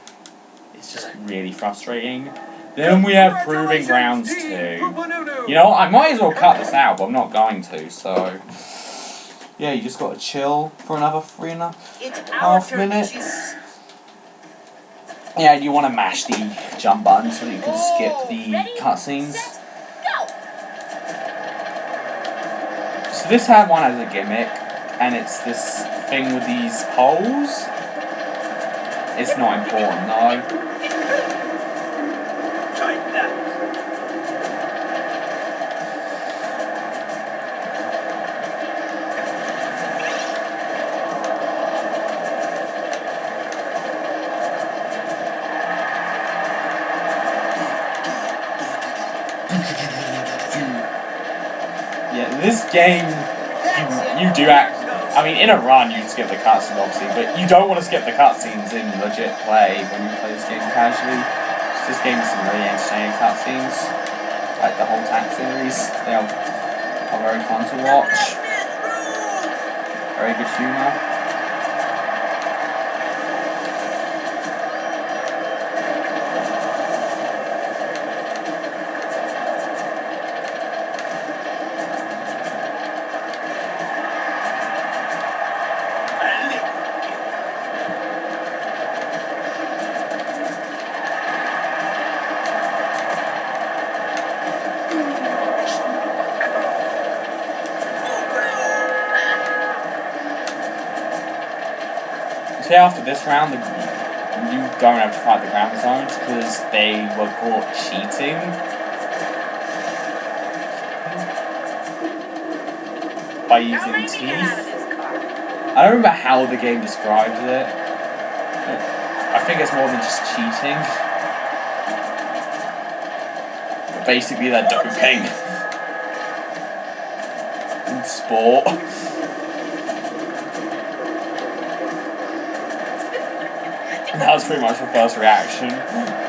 S1: It's just really frustrating. Then we have Proving Grounds 2. You know, I might as well cut this out, but I'm not going to, so... Yeah, you just gotta chill for another 3.5 minutes. Yeah, you want to mash the jump button so that you can skip the cutscenes. So this one has a gimmick, and it's this thing with these holes. It's not important, no. Yeah, this game, you do act. I mean, in a run, you skip the cutscenes, obviously, but you don't want to skip the cutscenes in legit play when you play this game casually. This game has some really entertaining cutscenes, like the whole Tank series. They are very fun to watch. Very good humour. See, after this round, you don't have to fight the ground zones because they were caught cheating. By using teeth. I don't remember how the game describes it. I think it's more than just cheating. But basically, they're doping. In sport. That was pretty much my first reaction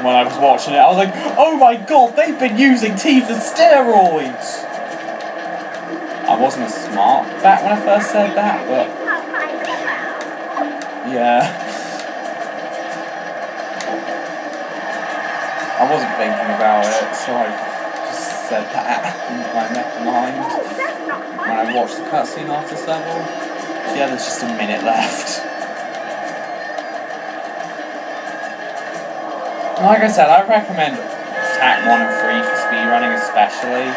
S1: when I was watching it. I was like, oh my god, they've been using teeth as steroids! I wasn't as smart back when I first said that, but... yeah. I wasn't thinking about it, so I just said that in my mind when I watched the cutscene after this level. So yeah, there's just a minute left. Like I said, I recommend Tac 1 and 3 for speedrunning especially.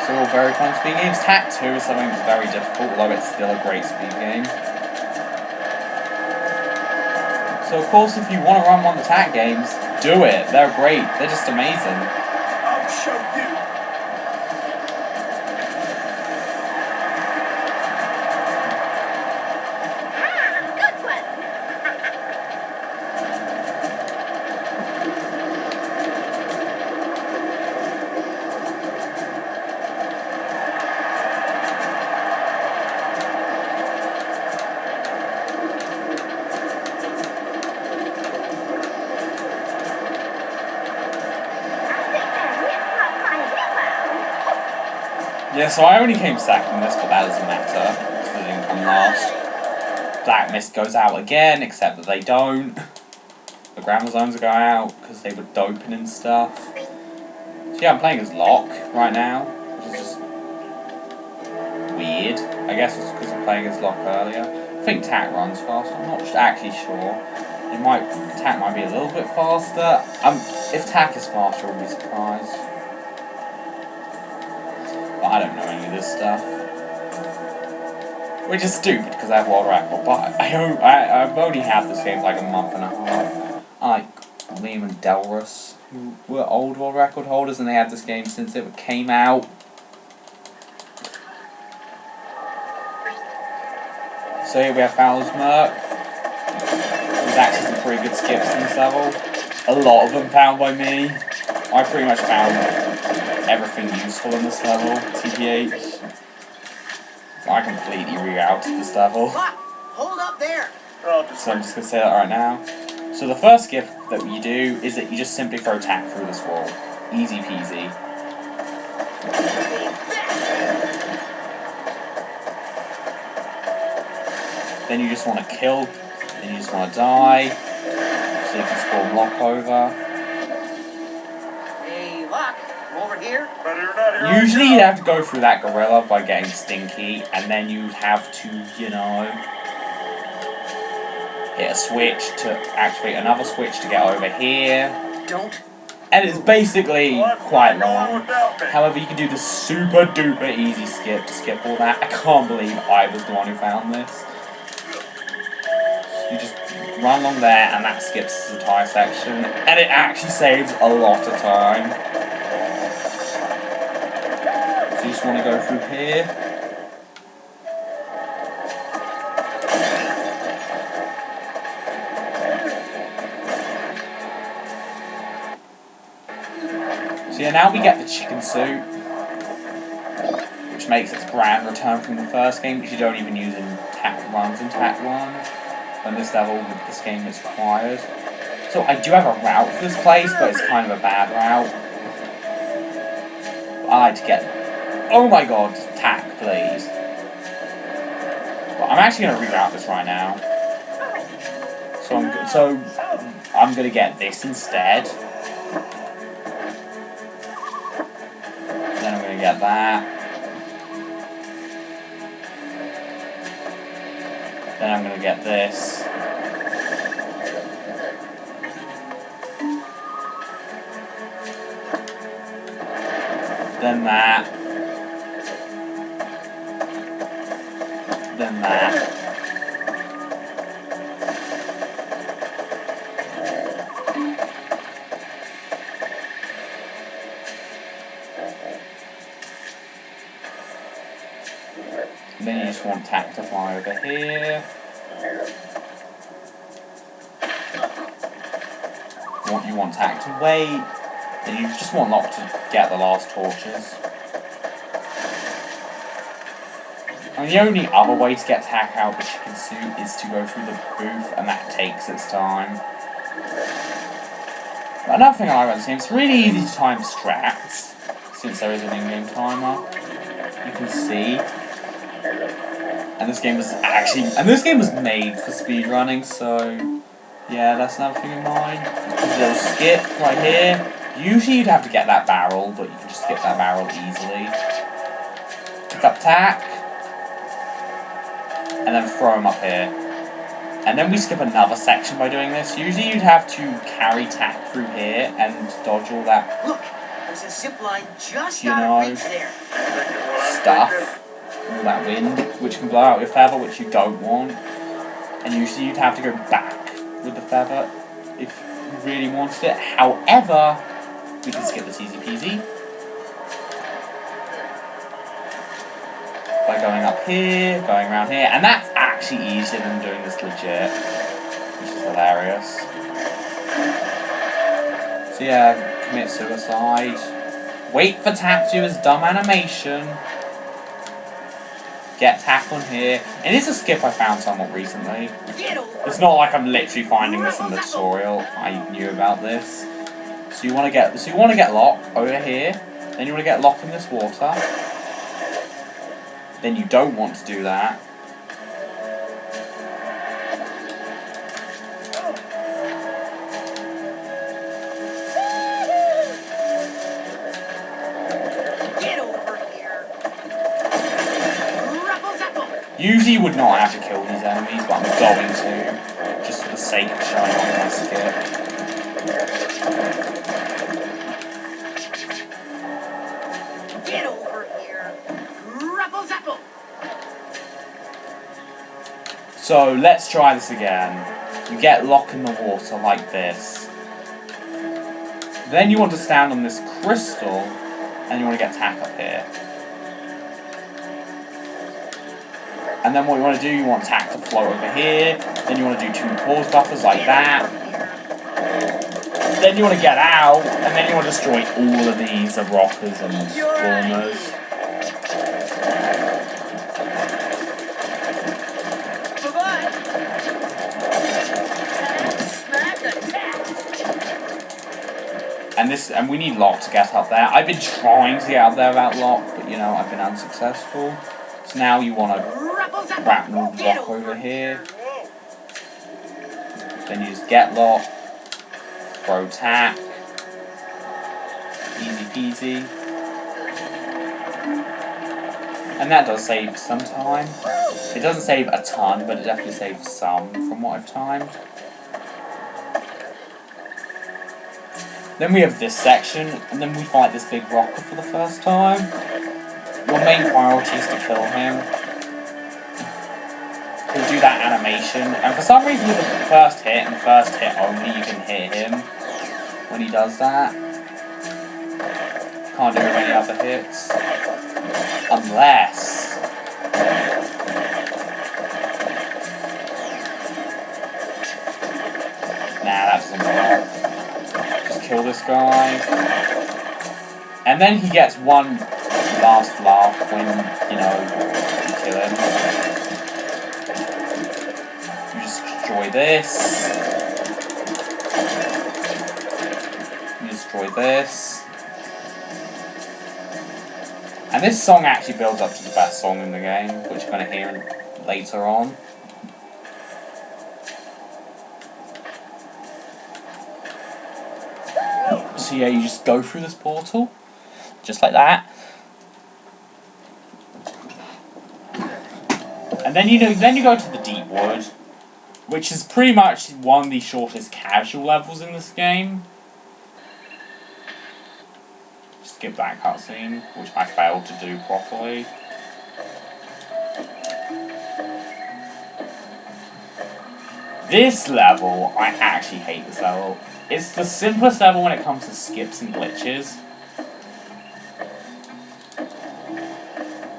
S1: So they're all very fun speed games. Tac 2 is something that's very difficult, although it's still a great speed game. So of course, if you want to run one of the Tac games, do it. They're great. They're just amazing.
S3: I'll show you.
S1: Yeah, so I only came second in this, but that doesn't matter, because I didn't come last. Black Mist goes out again, except that they don't. The Grammar Zones go out, because they were doping and stuff. So yeah, I'm playing as Locke right now, which is just weird. I guess it's because I'm playing as Locke earlier. I think Tac runs faster, I'm not actually sure. Tac might be a little bit faster. If Tac is faster, I wouldn't be surprised. But I don't know any of this stuff. Which is stupid because I have world record, but I've only had this game for like a month and a half. I like Liam and Delrus, who were old world record holders, and they had this game since it came out. So here we have Fowler's Merc, who's actually some pretty good skips in this level. A lot of them found by me. I pretty much found everything useful in this level, TPH. I completely rerouted this level.
S2: Hold up there.
S1: So I'm just going to say that right now. So the first skip that you do is that you just simply throw tack through this wall. Easy peasy. Then you just want to kill, then you just want to die, so you can spawn lock over.
S2: Hey, Lock, I'm over here.
S3: But you're not here.
S1: Usually you'd have to go through that gorilla by getting stinky, and then you'd have to, you know, hit a switch to activate another switch to get over here.
S2: Don't.
S1: And it's basically quite long. However, you can do the super duper easy skip to skip all that. I can't believe I was the one who found this. You just run along there and that skips the entire section. And it actually saves a lot of time. So you just want to go through here. So yeah, now we get the chicken suit, which makes its grand return from the first game, which you don't even use in runs in Tact 1. On this level, with this game, it's required. So I do have a route for this place, but it's kind of a bad route. I like to get... Oh my god, Tact, please. Well, I'm actually going to reroute this right now. So I'm going to get this instead. Then I'm going to get that. Then I'm going to get this. Then that. Then that. Then you just want Tact to fly over here. You want Tact to wait. Then you just want Lock to get the last torches. And the only other way to get Tact out of the chicken suit is to go through the booth, and that takes its time. But another thing I like about this game, it's really easy to time strats, since there is an in-game timer. You can see. And this game was made for speedrunning, so yeah, that's another thing in mind. There's a little skip right here. Usually you'd have to get that barrel, but you can just skip that barrel easily. Pick up Tack, and then throw him up here. And then we skip another section by doing this. Usually you'd have to carry Tack through here and dodge all that,
S2: Look, there's a zip line just
S1: you
S2: out
S1: know,
S2: of reach there.
S1: stuff. All that wind, which can blow out your feather, which you don't want. And usually you'd have to go back with the feather if you really wanted it. However, we can skip this easy peasy by going up here, going around here, and that's actually easier than doing this legit, which is hilarious. So yeah, commit suicide. Wait for Tact to do his dumb animation. Get Tack on here. And it's a skip I found somewhat recently. It's not like I'm literally finding this in the tutorial. I knew about this. So you want to get Lock over here. Then you want to get Lock in this water. Then you don't want to do that. Usually you would not have to kill these enemies, but I'm going to, just for the sake of showing off my skip.
S2: Get over here. Ruffle zapple.
S1: So let's try this again. You get Lock in the water like this. Then you want to stand on this crystal, and you want to get Tack up here. And then what you want to do, you want attack to float over here. Then you want to do 2 pause buffers like that. Then you want to get out, and then you want to destroy all of these rockers and spawners. And we need Lock to get up there. I've been trying to get up there without Lock, but you know, I've been unsuccessful. So now you want to wrap Lock over here. Then you just get Lock, throw attack, easy peasy. And that does save some time. It doesn't save a ton, but it definitely saves some from what I've timed. Then we have this section, and then we fight this big rocker for the first time. Your main priority is to kill him. He'll do that animation, and for some reason with the first hit, and first hit only, you can hit him when he does that. Can't do it with any other hits. Unless... Nah, that doesn't work. Kill this guy, and then he gets one last laugh when, you know, you kill him. You just destroy this. You destroy this. And this song actually builds up to the best song in the game, which you're going to hear later on. So yeah, you just go through this portal, just like that, and then you go to the Deep Wood, which is pretty much one of the shortest casual levels in this game. Skip that cutscene, which I failed to do properly. This level, I actually hate this level. It's the simplest level when it comes to skips and glitches.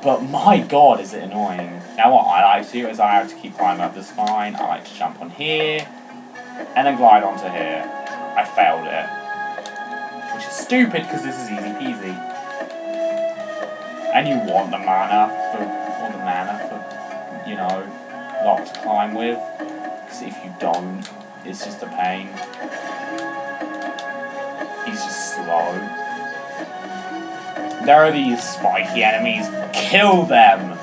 S1: But my god, is it annoying. Now what I like to do is I like to keep climbing up this vine. I like to jump on here, and then glide onto here. I failed it. Which is stupid, because this is easy peasy. And you want the mana for, you know, Lock to climb with. Because if you don't, it's just a pain. He's just slow. There are these spiky enemies. Kill them!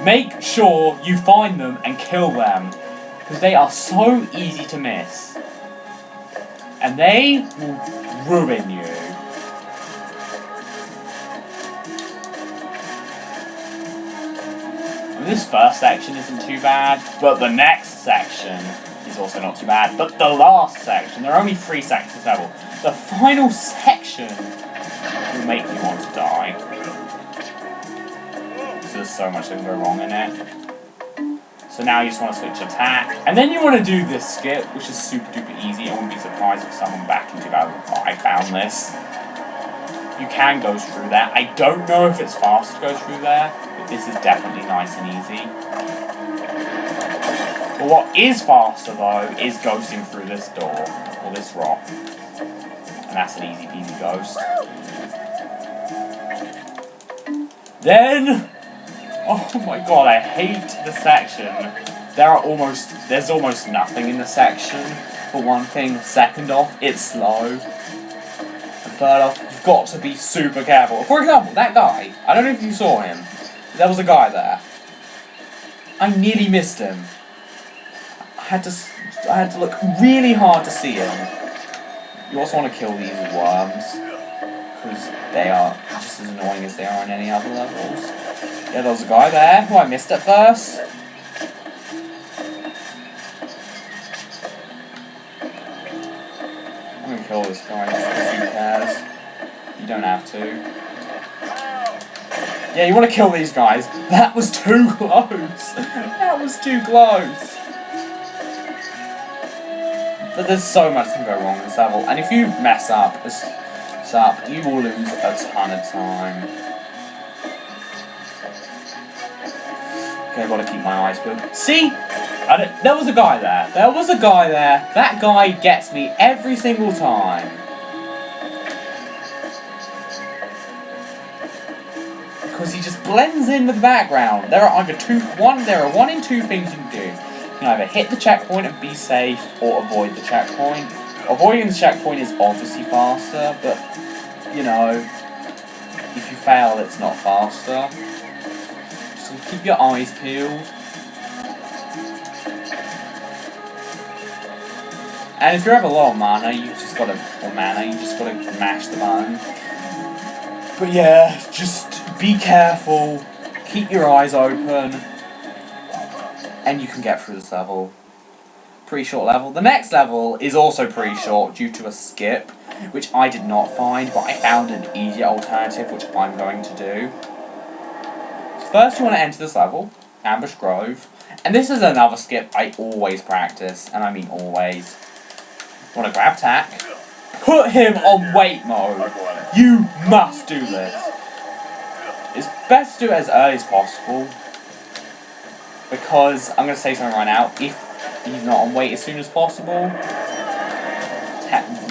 S1: Make sure you find them and kill them. Because they are so easy to miss. And they will ruin you. And this first section isn't too bad, but the next section is also not too bad. But the last section, there are only 3 sections level. The final section will make you want to die. So there's so much that can go wrong in it. So now you just want to switch attack. And then you want to do this skip, which is super duper easy. I wouldn't be surprised if someone back in 2005 found this. You can go through that. I don't know if it's fast to go through there, but this is definitely nice and easy. But what is faster though is ghosting through this door, or this rock. And that's an easy peasy ghost. Then, oh my god, I hate the section. There's almost nothing in the section, for one thing. Second off, it's slow. And third off, you've got to be super careful. For example, that guy, I don't know if you saw him, there was a guy there. I nearly missed him. I had to look really hard to see him. You also want to kill these worms, because they are just as annoying as they are on any other levels. Yeah, there was a guy there who I missed at first. I'm going to kill this guy just because who cares. You don't have to. Yeah, you want to kill these guys. That was too close. That was too close. But there's so much that can go wrong in this level, and if you mess up, you will lose a ton of time. Okay, I've got to keep my eyes peeled. See? There was a guy there. There was a guy there. That guy gets me every single time. Because he just blends in with the background. There are one in two things you can do. You can either hit the checkpoint and be safe, or avoid the checkpoint. Avoiding the checkpoint is obviously faster, but, you know, if you fail, it's not faster. So keep your eyes peeled. And if you have a lot of mana, you just gotta mash the button. But yeah, just be careful, keep your eyes open, and you can get through this level. Pretty short level. The next level is also pretty short due to a skip, which I did not find, but I found an easier alternative, which I'm going to do. So first you want to enter this level, Ambush Grove, and this is another skip I always practice, and I mean always. You want to grab tack, put him on wait mode. You must do this. It's best to do it as early as possible, because I'm going to say something right now. If he's not on wait as soon as possible,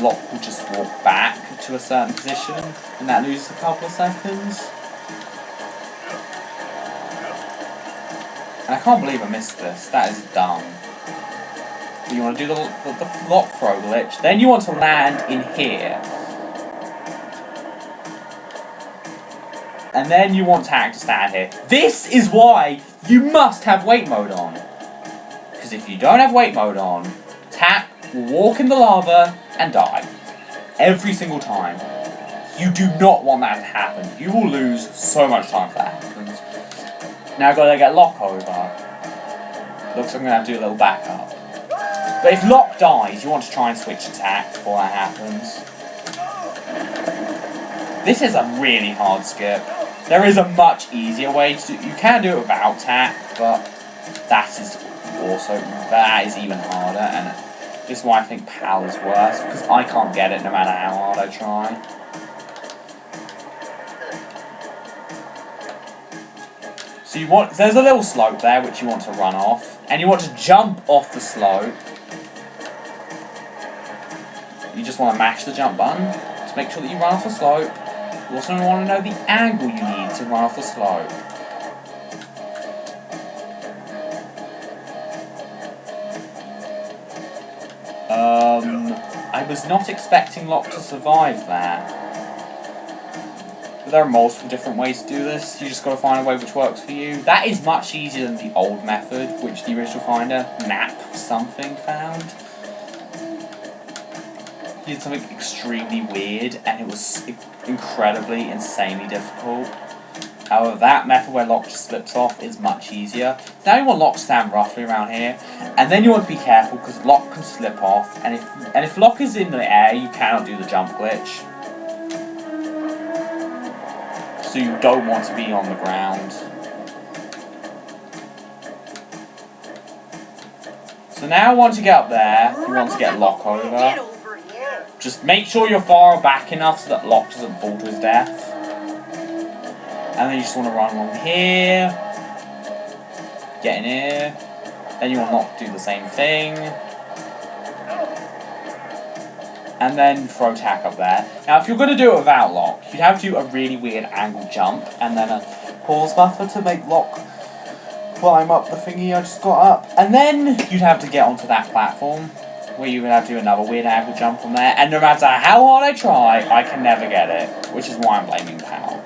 S1: Locke will just walk back to a certain position, and that loses a couple of seconds. And I can't believe I missed this. That is dumb. But you want to do the lock throw glitch, then you want to land in here. And then you want Tack to stand here. This is why you must have wait mode on. Because if you don't have wait mode on, Tack will walk in the lava and die. Every single time. You do not want that to happen. You will lose so much time if that happens. Now I've got to get Locke over. Looks like I'm going to have to do a little backup. But if Locke dies, you want to try and switch to Tack before that happens. This is a really hard skip. There is a much easier way to do it. You can do it without Tack, but that is even harder, and this is why I think PAL is worse, because I can't get it no matter how hard I try. So there's a little slope there which you want to run off, and you want to jump off the slope. You just want to mash the jump button to make sure that you run off the slope. You also want to know the angle you need to run off the slope. I was not expecting Locke to survive that. But there are multiple different ways to do this. You just got to find a way which works for you. That is much easier than the old method, which the original finder, Nap something, found. He did something extremely weird, and it was incredibly, insanely difficult. However, that method where Locke just slips off is much easier. So now you want Locke to stand roughly around here, and then you want to be careful because Locke can slip off, and if Locke is in the air, you cannot do the jump glitch. So you don't want to be on the ground. So now once you get up there, you want to get Locke over. Just make sure you're far back enough so that Locke doesn't fall to his death. And then you just want to run along here. Get in here. Then you want Locke to do the same thing. And then throw Tack up there. Now if you're going to do it without Locke, you'd have to do a really weird angle jump. And then a pause buffer to make Locke climb up the thingy I just got up. And then you'd have to get onto that platform, where you would have to do another weird angle jump from there, and no matter how hard I try, I can never get it, which is why I'm blaming PAL.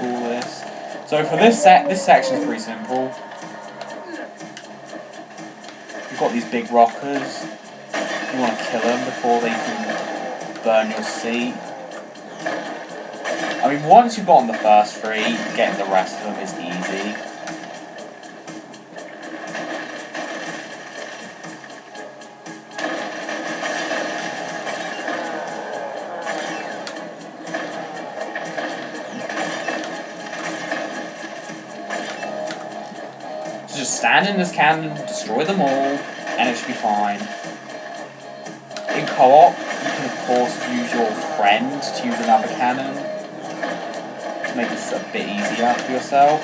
S1: All this. So for this section is pretty simple. You've got these big rockers. You want to kill them before they can burn your seat. I mean, once you've gotten the first three, getting the rest of them is easy. Just stand in this cannon, destroy them all, and it should be fine. In co-op, you can of course use your friend to use another cannon. to make this a bit easier for yourself.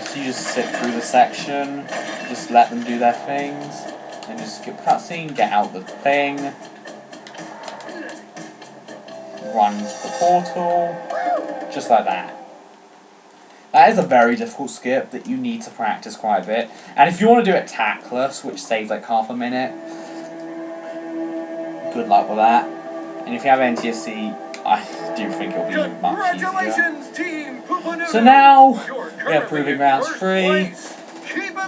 S1: So you just sit through the section, just let them do their things, and just skip cutscene, get out the thing, run the portal, just like that. That is a very difficult skip that you need to practice quite a bit. And if you want to do it tactless, which saves like half a minute, good luck with that. And if you have NTSC, I do think it'll be much easier.
S3: Team!
S1: So now, we have Proving Grounds 3,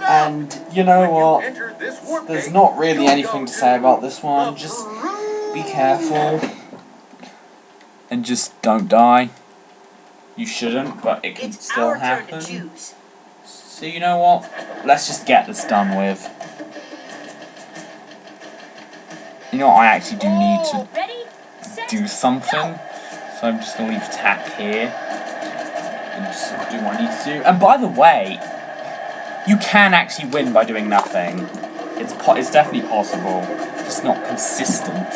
S1: and you know what, there's not really anything to say about this one, just be careful, and just don't die. You shouldn't, but it can still happen. So you know what, let's just get this done with. You know what, I actually do need to do something, so I'm just going to leave attack here. And just do what I need to do. And by the way, you can actually win by doing nothing. It's definitely possible. It's not consistent.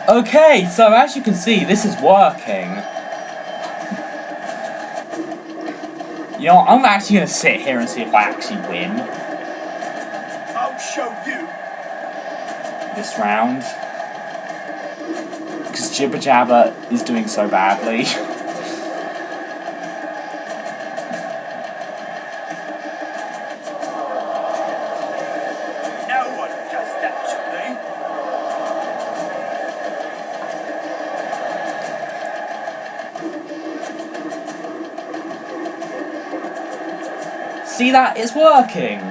S1: Okay, so as you can see, this is working. You know, I'm actually going to sit here and see if I actually win.
S3: I'll show you.
S1: This round. Because Jibber Jabber is doing so badly.
S3: No one does that to me.
S1: See that? It's working!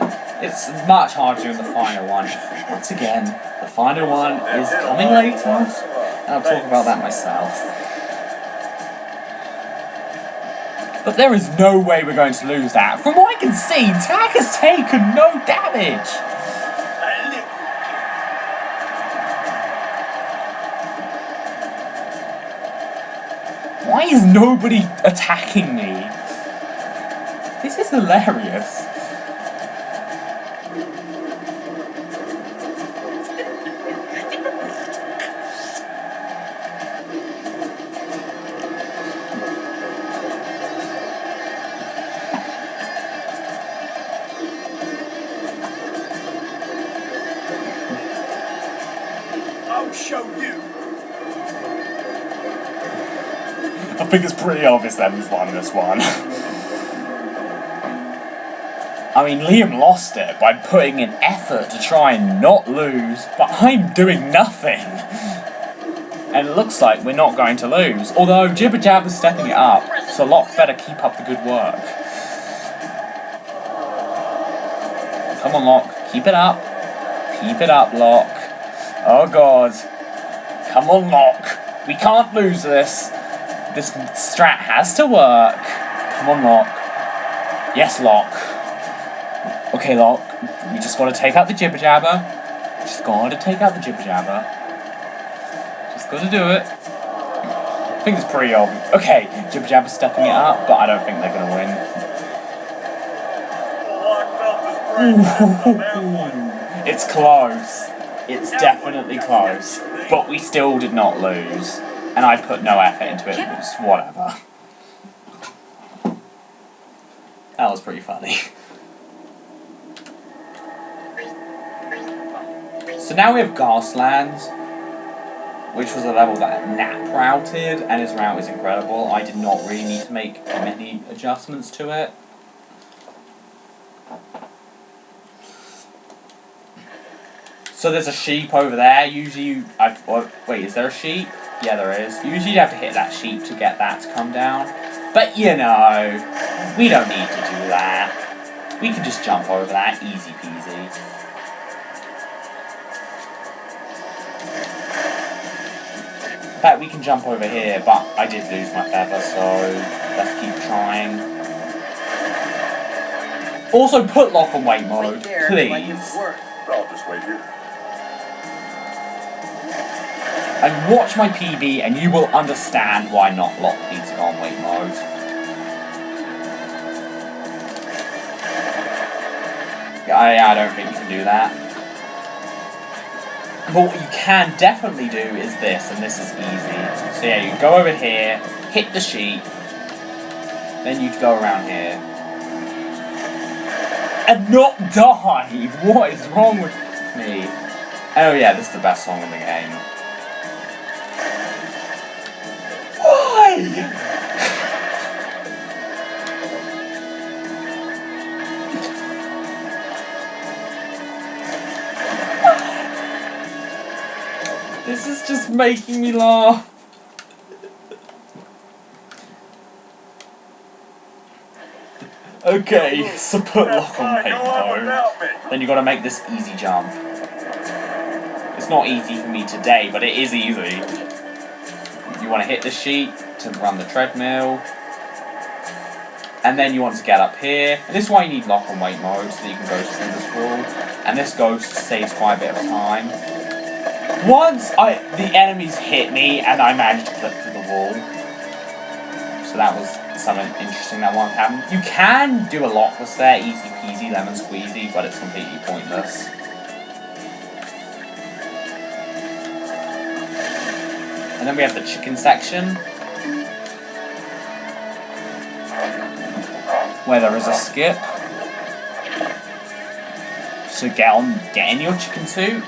S1: It's much harder in the final one. Once again, the final one is coming later, and I'll talk about that myself. But there is no way we're going to lose that. From what I can see, Tack has taken no damage! Why is nobody attacking me? This is hilarious.
S3: I'll show you.
S1: I think it's pretty obvious that he's won this one. I mean, Liam lost it by putting in effort to try and not lose, but I'm doing nothing. And it looks like we're not going to lose. Although Jibber Jabber's stepping it up, so Locke better keep up the good work. Come on, Locke, keep it up. Keep it up, Locke. Oh god. Come on, Locke. We can't lose this. This strat has to work. Come on, Locke. Yes, Locke. Okay, Locke. We just gotta take out the Jibber Jabber. Just gotta take out the Jibber Jabber. Just gotta do it. I think it's pretty obvious. Okay, Jibber Jabber's stepping it up, but I don't think they're gonna win. It's close. It's definitely close. But we still did not lose. And I put no effort into it. It's whatever. That was pretty funny. So now we have Gaslands, which was a level that Nap routed, and his route is incredible. I did not really need to make many adjustments to it. So So there's a sheep over there. Usually, wait, is there a sheep? Yeah, there is. Usually you have to hit that sheep to get that to come down. But you know, we don't need to do that. We can just jump over that, easy peasy. In fact, we can jump over here, but I did lose my feather, so let's keep trying. Also, put lock on wait mode, please.
S3: I'll just wait here.
S1: And watch my PB and you will understand why not lock needs to go on wait mode. Yeah, I don't think you can do that. But what you can definitely do is this, and this is easy. So yeah, you go over here, hit the sheep, then you go around here. And not die! What is wrong with me? Oh yeah, this is the best song in the game. Why? This is just making me laugh. Okay, so put lock on wait mode. Then you gotta make this easy jump. It's not easy for me today, but it is easy. You want to hit the sheep to run the treadmill. And then you want to get up here. And this is why you need lock on wait mode, so that you can go through this wall. And this ghost saves quite a bit of time. Once the enemies hit me, and I managed to flip through the wall. So that was something interesting that won't happen. You can do a lockless there, easy peasy, lemon squeezy, but it's completely pointless. And then we have the chicken section, where there is a skip. So get in your chicken suit,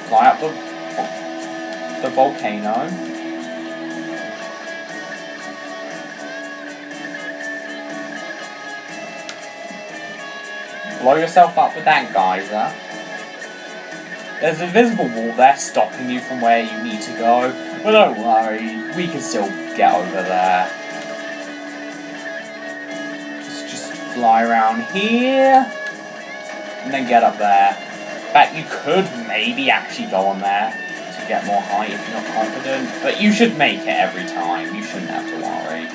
S1: fly up the volcano. Blow yourself up with that geyser. There's an invisible wall there stopping you from where you need to go. But don't worry, we can still get over there. Let's just fly around here. And then get up there. In fact, you could maybe actually go on there to get more height if you're not confident. But you should make it every time. You shouldn't have to worry.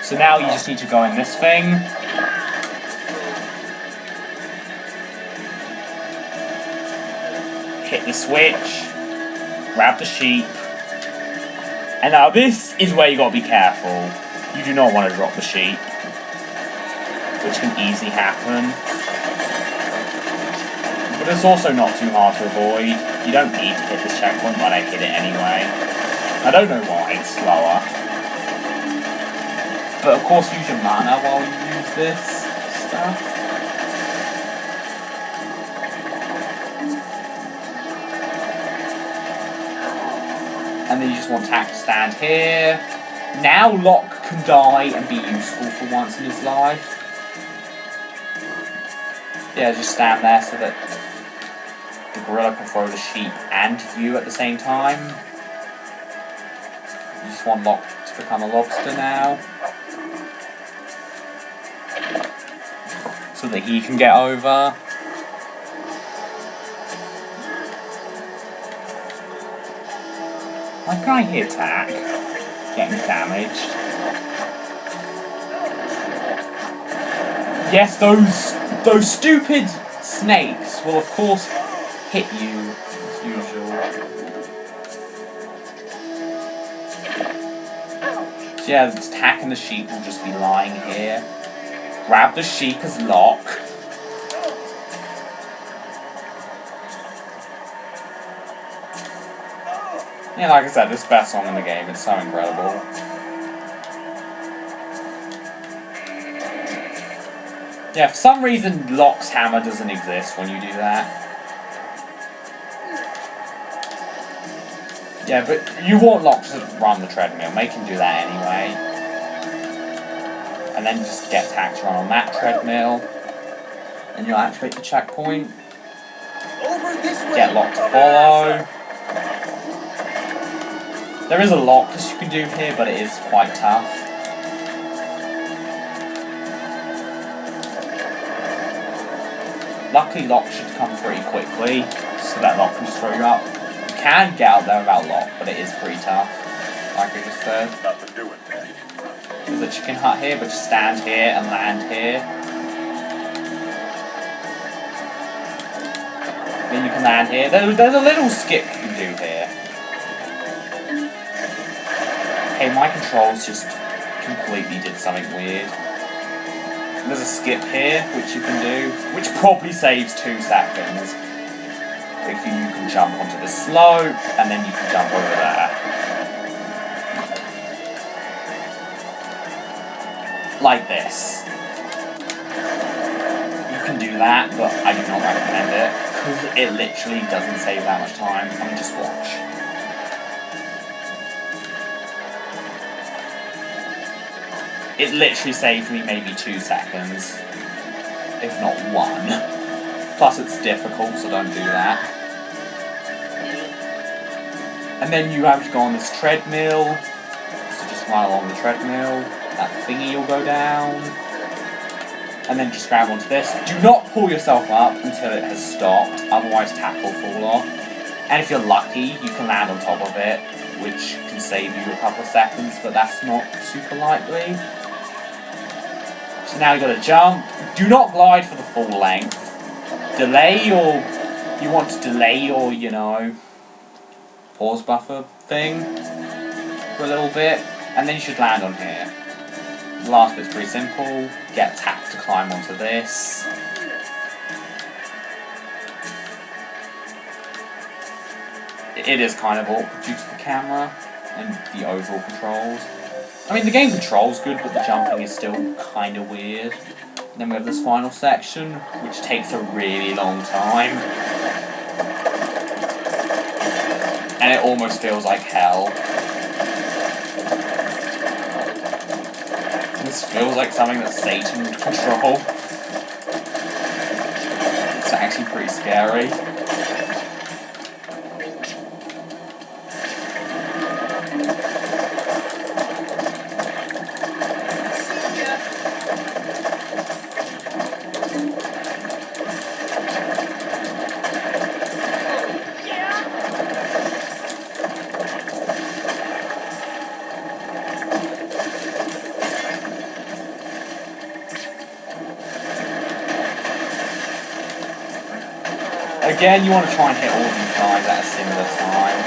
S1: So now you just need to go in this thing. Hit the switch. Grab the sheep. And now this is where you gotta be careful. You do not want to drop the sheep, which can easily happen. But it's also not too hard to avoid. You don't need to hit the checkpoint, but I hit it anyway. I don't know why it's slower. But of course use your mana while you use this stuff. And then you just want Tack to stand here. Now Locke can die and be useful for once in his life. Yeah, just stand there so that the gorilla can throw the sheep and you at the same time. You just want Locke to become a lobster now. So that he can get over. Why can't I hear Tack getting damaged? Yes, those stupid snakes will of course hit you as usual. So yeah, the Tack and the sheep will just be lying here. Grab the sheep as Locke. Yeah, like I said, this is the best song in the game. It's so incredible. Yeah, for some reason, Locke's hammer doesn't exist when you do that. Yeah, but you want Locke to run the treadmill. Make him do that anyway. And and then just get attacked to run on that treadmill. And you'll activate the checkpoint. Get locked to follow. There is a lot that you can do here, but it is quite tough. Luckily, lock should come pretty quickly, so that lock can just throw you up. You can get out there without lock, but it is pretty tough, like I just said. There's a chicken hut here, but just stand here and land here. Then you can land here. There's a little skip you can do here. Okay, my controls just completely did something weird. There's a skip here, which you can do, which probably saves 2 seconds. If you can jump onto the slope, and then you can jump over there. Like this. You can do that, but I do not recommend it, because it literally doesn't save that much time. I mean, just watch. It literally saved me maybe 2 seconds, if not 1. Plus it's difficult, so don't do that. And then you have to go on this treadmill, so just run along the treadmill. That thingy will go down. And then just grab onto this. Do not pull yourself up until it has stopped, otherwise tack will fall off. And if you're lucky, you can land on top of it, which can save you a couple of seconds, but that's not super likely. So now you've got to jump. Do not glide for the full length. Delay your... You want to delay your, you know, pause buffer thing for a little bit. And then you should land on here. The last bit's pretty simple. Get tapped to climb onto this. It is kind of awkward due to the camera and the overall controls. I mean, the game controls good, but the jumping is still kind of weird. And then we have this final section, which takes a really long time. And it almost feels like hell. This feels like something that Satan would control. It's actually pretty scary. Again, you want to try and hit all of these guys at a similar time.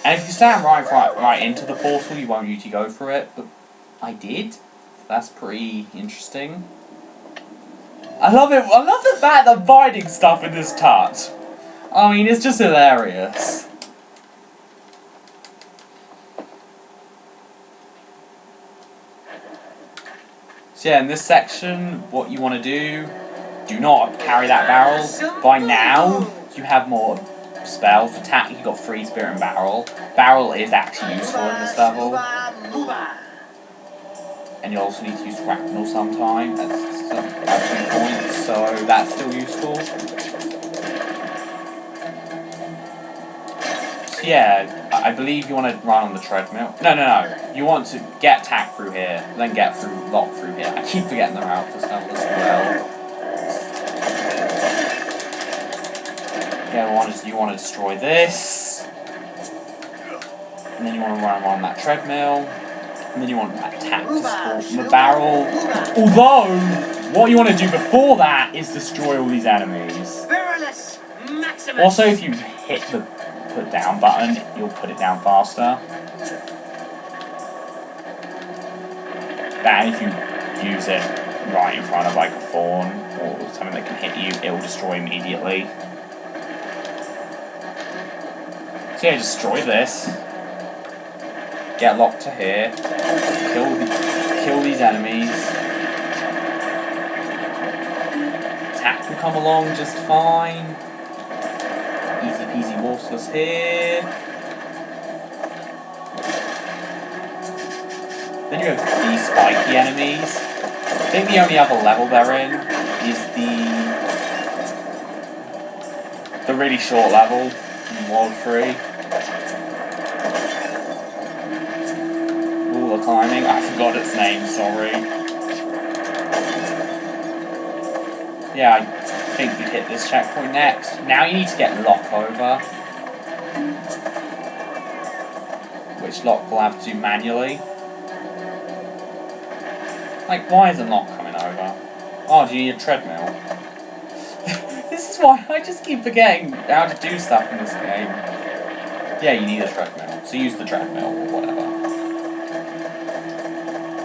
S1: And if you stand right into the portal, you won't usually go for it, but I did. That's pretty interesting. I love it. I love the fact that I'm finding stuff in this tut. I mean, it's just hilarious. So yeah, in this section, what you want to do not carry that barrel. By now, you have more spells. Attack, you've got free spirit and barrel. Barrel is actually useful in this level. And you also need to use grapnel sometime at some points, so that's still useful. So yeah, I believe you want to run on the treadmill. No. You want to get attack through here, then get through lock through here. I keep forgetting they're out this level as well. Yeah, you want to destroy this, and then you want to run on that treadmill. And then you want to attack to spawn from the barrel. Although, what you want to do before that is destroy all these enemies. Also, if you hit the put down button, you'll put it down faster. And if you use it right in front of like a thorn or something that can hit you, it will destroy immediately. So yeah, destroy this. Get locked to here. Kill these enemies. Attack will come along just fine. Easy peasy waterless here. Then you have these spiky enemies. I think the only other level they're in is the really short level in World 3. Ooh, the climbing. I forgot its name, sorry. Yeah, I think we hit this checkpoint next. Now you need to get Lock over. Which Lock will have to do manually. Like, why isn't Lock coming over? Oh, do you need a treadmill? This is why I just keep forgetting how to do stuff in this game. Yeah, you need a treadmill, so use the treadmill or whatever.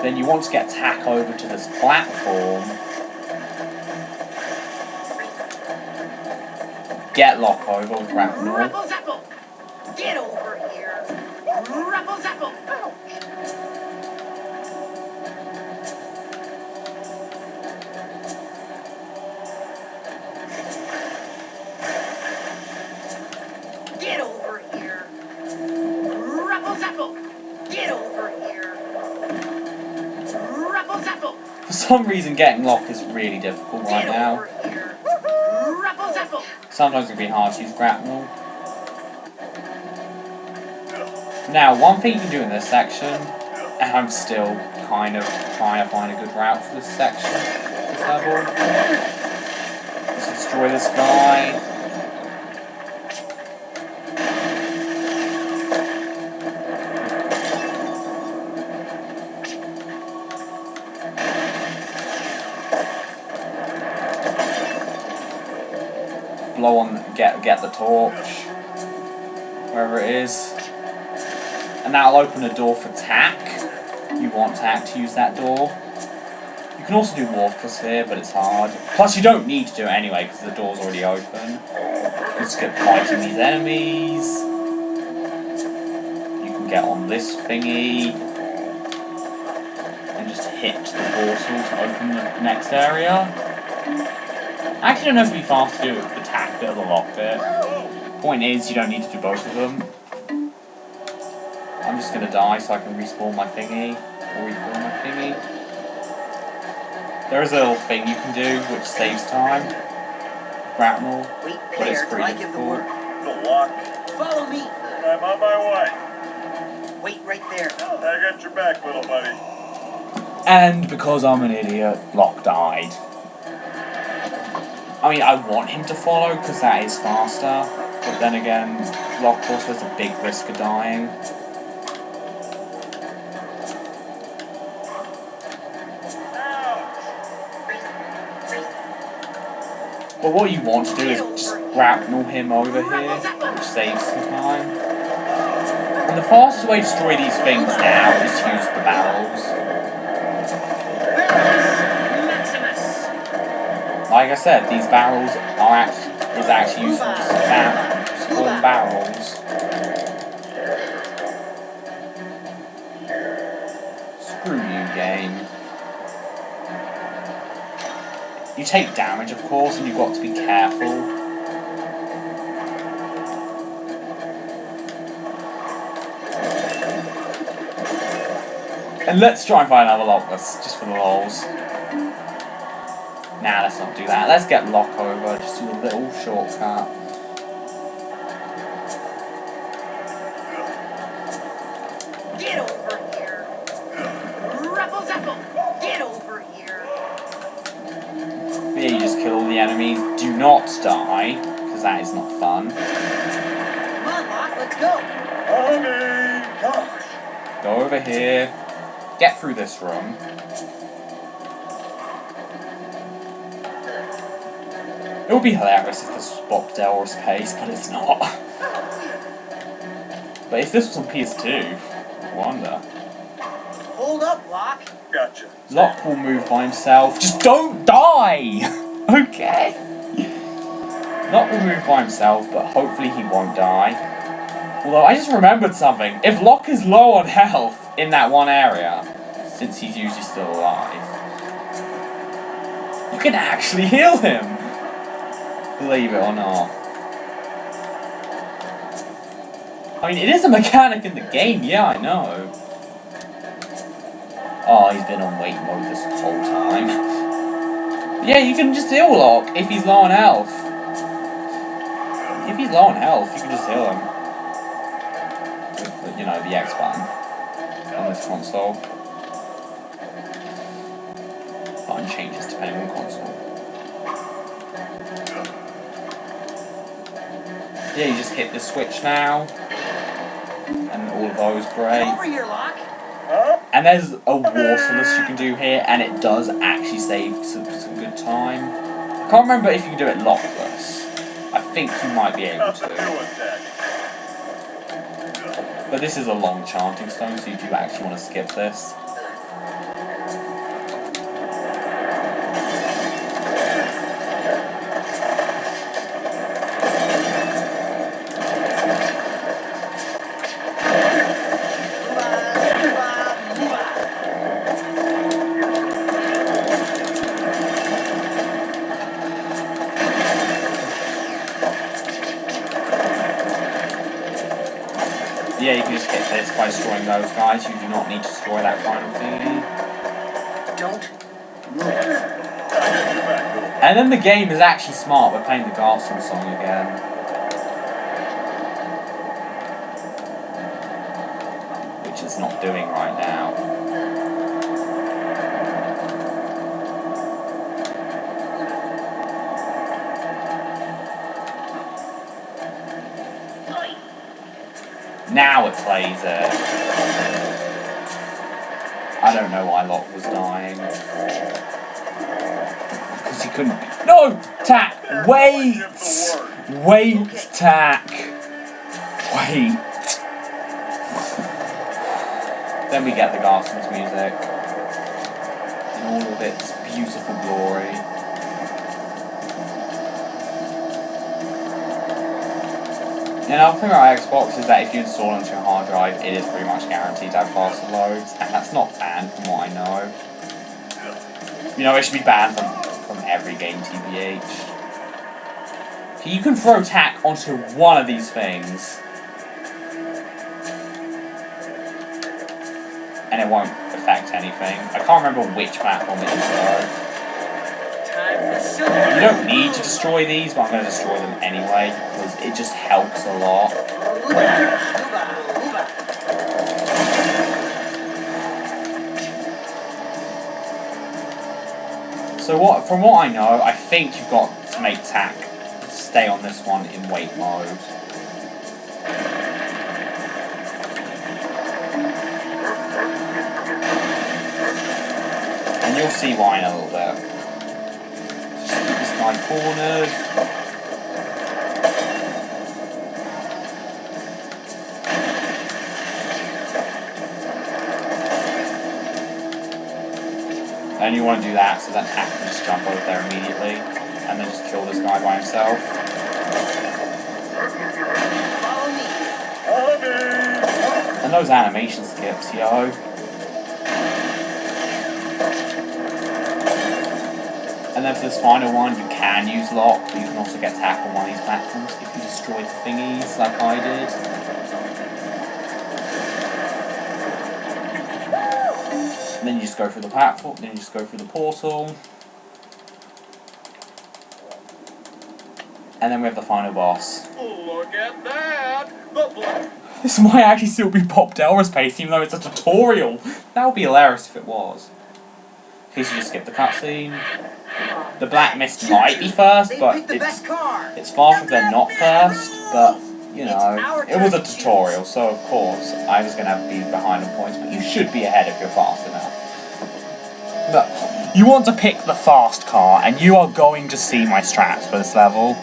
S1: Then you want to get Tack over to this platform. Get Lock over with Grapnel.
S2: Ruffle-zaffle! Get over here! Ruffle-zaffle! Get over here! Ruffle-zaffle! Get over here! Ruffle-zaffle!
S1: For some reason, getting Lock is really difficult right now.
S2: Get over here! Ruffle-zaffle!
S1: Sometimes it can be hard to use Grapnel. Now, one thing you can do in this section, and I'm still kind of trying to find a good route for this section, this level. Let's destroy this guy. Blow on, get the torch, wherever it is, and that'll open a door for Tack. You want Tack to use that door. You can also do Waterless here, but it's hard. Plus, you don't need to do it anyway because the door's already open. You just get fighting these enemies. You can get on this thingy and just hit the portal to open the next area. I actually don't know if it'd be fast to do it with the Tack bit or the Lock bit. Point is, you don't need to do both of them. I'm just gonna die so I can respawn my thingy. Or respawn my thingy. There is a little thing you can do which saves time. Grapnel. But it's pretty difficult.
S3: The Lock.
S2: Follow me!
S3: I'm on my way.
S2: Wait right there.
S3: I got your back, little buddy.
S1: And because I'm an idiot, Lock died. I mean, I want him to follow because that is faster, but then again, Lock also has a big risk of dying. But what you want to do is just grapnel him over here, which saves some time. And the fastest way to destroy these things now is to use the barrels. Like I said, these barrels is actually useful to spawn barrels. Screw you, game. You take damage, of course, and you've got to be careful. And let's try and find another Lockless, just for the lols. Nah, let's not do that. Let's get Lock over, just do a little shortcut.
S2: Get over here! Ruffle-zaffle! Get over here!
S1: Yeah, you just kill all the enemies. Do not die, because that is not fun.
S2: Come on, Lock, let's go!
S3: Honey, gosh.
S1: Go over here. Get through this room. It would be hilarious if this was Bob Delrus pace, but it's not. But if this was on PS2, I wonder.
S2: Hold up, Lock.
S3: Gotcha.
S1: Lock will move by himself. Just don't die! Okay? Lock will move by himself, but hopefully he won't die. Although I just remembered something. If Locke is low on health in that one area, since he's usually still alive, you can actually heal him. Believe it or not. I mean, it is a mechanic in the game, yeah, I know. Oh, he's been on wait mode this whole time. Yeah, you can just heal Locke if he's low on health. If he's low on health, you can just heal him. With, you know, the X button on this console. Button changes depending on console. Yeah, you just hit the switch now. And all of those break.
S2: Over here, Locke.
S1: And there's a Waterless you can do here, and it does actually save some good time. I can't remember if you can do it lockless. I think you might be able to. But this is a long chanting stone, so you do actually want to skip this. Yeah, you can just hit this by destroying those guys. You do not need to destroy that final thingy.
S2: Don't move.
S1: And then the game is actually smart by playing the Garson song again. Which it's not doing right now. Now it plays it. I don't know why Locke was dying. Because he couldn't. No! Tack! Wait! Wait, Tack! Wait. Then we get the Garson's music. In all of its beautiful glory. And another thing about Xbox is that if you install onto your hard drive, it is pretty much guaranteed to have faster loads, and that's not banned from what I know. You know, it should be banned from every game, TBH. You can throw tack onto one of these things, and it won't affect anything. I can't remember which platform it is though. You don't need to destroy these, but I'm going to destroy them anyway, because it just helps a lot. So from what I know, I think you've got to make tack stay on this one in wait mode. And you'll see why in a little bit. Just keep this guy cornered. And you want to do that so that Tack can just jump over there immediately and then just kill this guy by himself. And those animation skips, yo. And then for this final one, you can use lock, but you can also get Tack on one of these platforms if you destroy the thingies like I did. And then you just go through the platform, then you just go through the portal. And then we have the final boss.
S3: Look at that!
S1: This might actually still be Pop Delrus pace, even though it's a tutorial. That would be hilarious if it was. In case you just skip the cutscene. The Black Mist might be first, but it's far from they're not first, but, you know, it was a tutorial, so of course I was going to be behind on points, but you should be ahead if you're fast enough. But you want to pick the fast car, and you are going to see my strats for this level.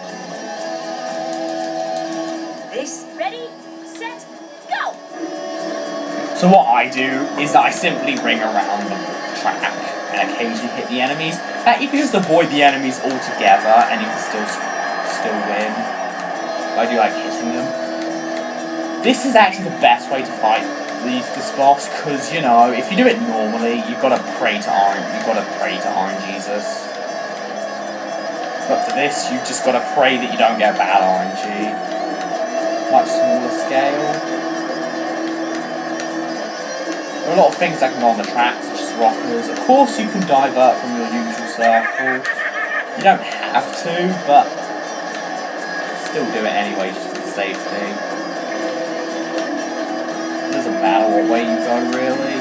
S4: Ready, set, go!
S1: So what I do is that I simply ring around the track and occasionally hit the enemies. You can just avoid the enemies altogether and you can still win. But I do like hitting them. This is actually the best way to fight this boss, because, you know, if you do it normally, you've got to pray to Iron Jesus. But for this, you've just got to pray that you don't get bad RNG. Much smaller scale. There are a lot of things that can go on the track, such as rockers. Of course, you can divert from your usual circle. You don't have to, but still do it anyway, just for safety. It doesn't matter what way you go, really.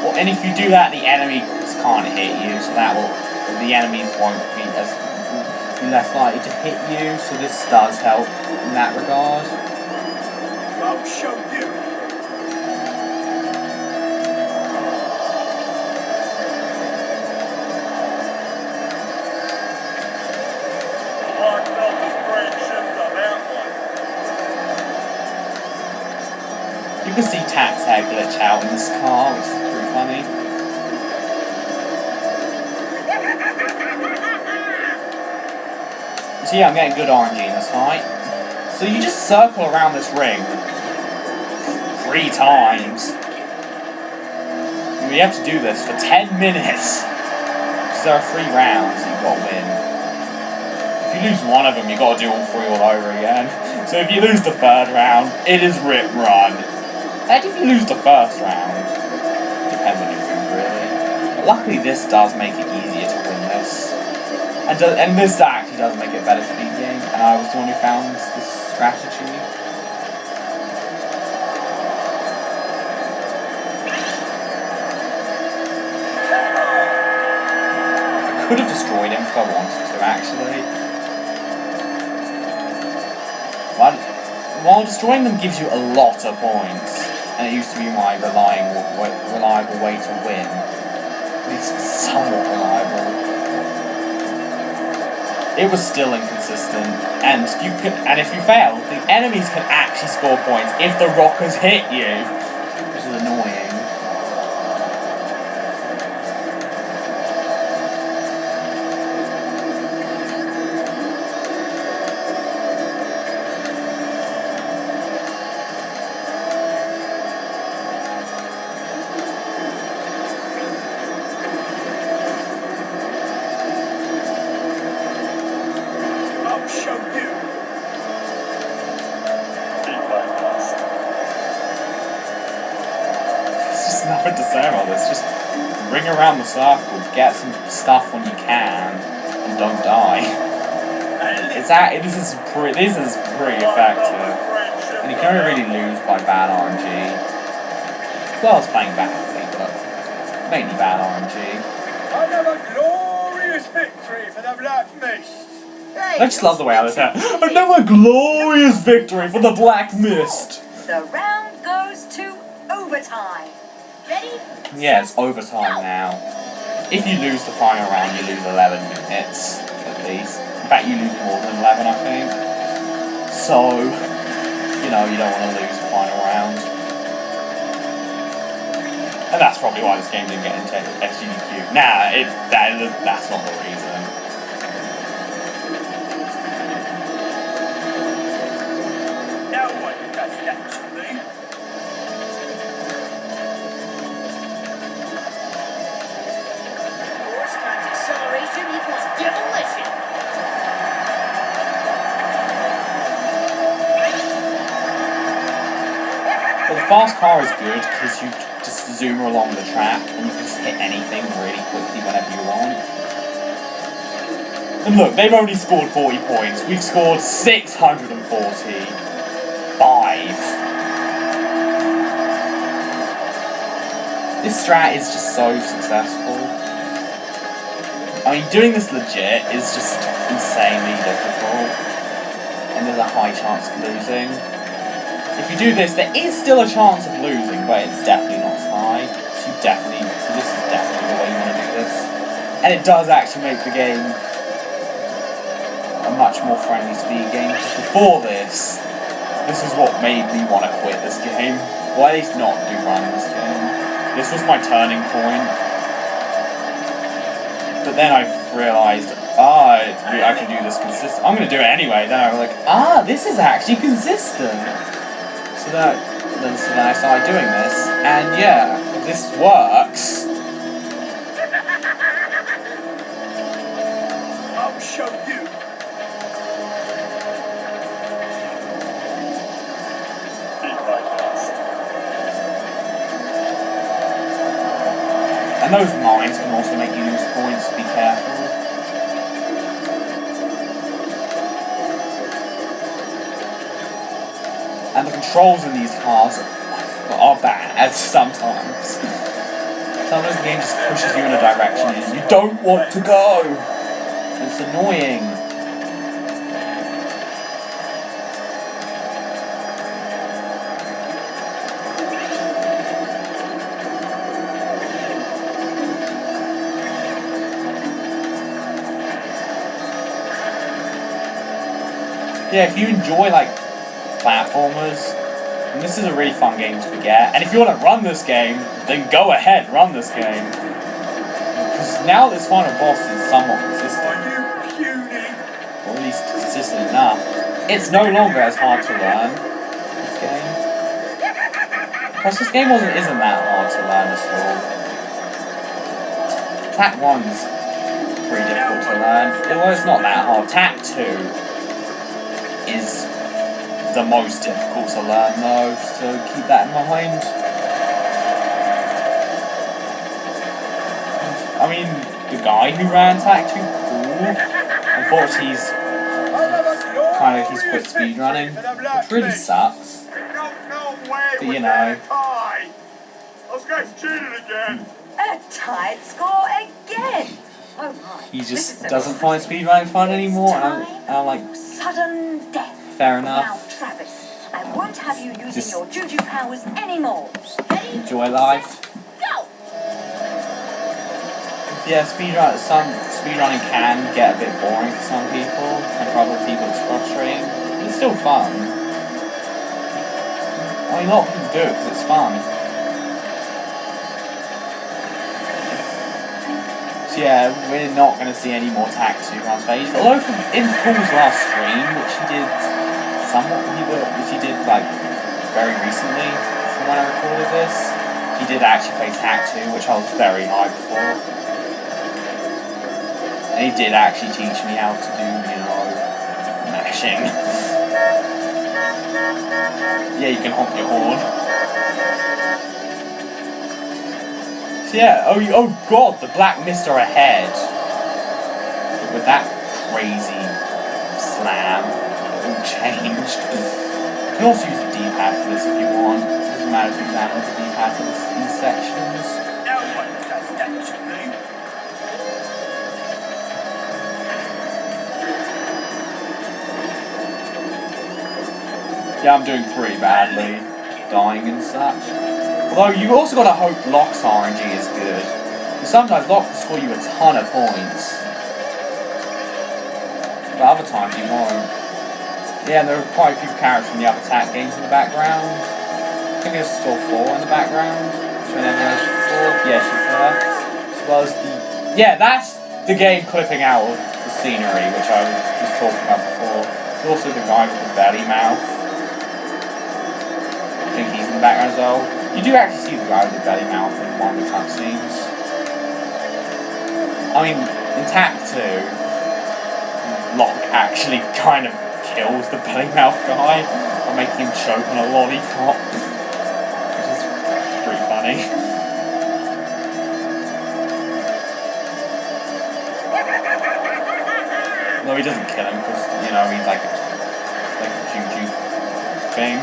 S1: Well, and if you do that, the enemies can't hit you, so the enemies won't be less likely to hit you. So this does help in that regard.
S3: I'll show you.
S1: You can see Tax Head glitch out in this car, which is pretty funny. So yeah, I'm getting good RNG in this fight. So you just circle around this ring 3 times. You have to do this for 10 minutes. Because there are 3 rounds that you've got to win. If you lose one of them, you've got to do all 3 all over again. So if you lose the 3rd round, it is rip run. And if you lose the 1st round, depends on your move really. But luckily this does make it easier to win this. And this actually does make it a better speed game, and I was the one who found this strategy. I could have destroyed him if I wanted to, actually. While destroying them gives you a lot of points. And it used to be my reliable way to win. At least somewhat reliable. It was still inconsistent. And if you fail, the enemies can actually score points if the rockers hit you. Which is annoying. Nothing to say about this, just ring around the circle, get some stuff when you can, and don't die. This is pretty effective, and you can only really lose by bad RNG. Well, it's playing badly, but mainly bad RNG.
S3: Another glorious victory for the Black Mist.
S1: I just love the way I was saying, another glorious victory for the Black Mist.
S4: The round goes to overtime. Ready?
S1: Yeah, it's overtime now. If you lose the final round, you lose 11 minutes, at least. In fact, you lose more than 11, I think. So, you know, you don't want to lose the final round. And that's probably why this game didn't get into SGDQ. Nah, that's not the reason.
S3: No one does that to me.
S4: Acceleration equals demolition.
S1: Well, the fast car is good because you just zoom along the track and you can just hit anything really quickly whenever you want. And look, they've only scored 40 points. We've scored 645. This strat is just so successful. I mean, doing this legit is just insanely difficult, and there's a high chance of losing. If you do this, there is still a chance of losing, but it's definitely not as high. So this is definitely the way you want to do this. And it does actually make the game a much more friendly speed game. Because before this is what made me want to quit this game. Well, at least not do run this game. This was my turning point. But then I realised, I can do this consistent. I'm going to do it anyway. Then I was like, this is actually consistent. So then I started doing this, and yeah, this works.
S3: I'll show you. Be my guest.
S1: And those mines can also make you lose points, be careful. And the controls in these cars are bad sometimes. Sometimes the game just pushes you in a direction you don't want to go. It's annoying. Yeah, if you enjoy like platformers, and this is a really fun game to get. And if you want to run this game, then go ahead, run this game. Because now this final boss is somewhat consistent. Or at least consistent enough. It's no longer as hard to learn, this game. Because this game isn't that hard to learn at all. Tack 1's pretty difficult to learn. Well, it's not that hard. Tack 2 is the most difficult to learn though, so keep that in mind. I mean, the guy who ran Tack 2, cool. Unfortunately, he's quit speedrunning, which really sucks. But you know.
S3: Those guys cheated again.
S4: A tied score again. Oh my.
S1: He just doesn't find speedrunning fun anymore, and I'm like,
S4: sudden death.
S1: fair enough.
S4: Now, Travis, I won't have you using your Juju powers anymore. Ready?
S1: Enjoy life.
S4: Go!
S1: Yeah, speedrunning can get a bit boring for some people, and for other people it's frustrating, but it's still fun. I mean, a lot of people do it because it's fun. So yeah, we're not going to see any more Tack 2 on stage, although in Paul's last stream, which he did like very recently from when I recorded this, he did actually play Tack 2, which I was very hyped for. And he did actually teach me how to do, mashing. Yeah, you can honk your horn. So yeah, oh god, the black mist are ahead. With that crazy slam, it all changed. You can also use the D-pad for this if you want. It doesn't matter if you download the D-pad for these sections.
S2: No one does that to me.
S1: Yeah, I'm doing pretty badly, dying and such. Although you've also got to hope Locke's RNG is good. Because sometimes Locke will score you a ton of points. But other times he won't. Yeah, there are quite a few characters from the other Tack games in the background. I think there's still 4 in the background. Which I never noticed before. Yeah, she's there. As well as the... Yeah, that's the game clipping out of the scenery, which I was talking about before. There's also the guy with the belly mouth. I think he's in the background as well. You do actually see the guy with the belly mouth in one of the cutscenes. I mean, in Tack 2, Locke actually kind of kills the belly mouth guy by making him choke on a lollipop, which is pretty funny. No, he doesn't kill him because, he's like a Juju thing.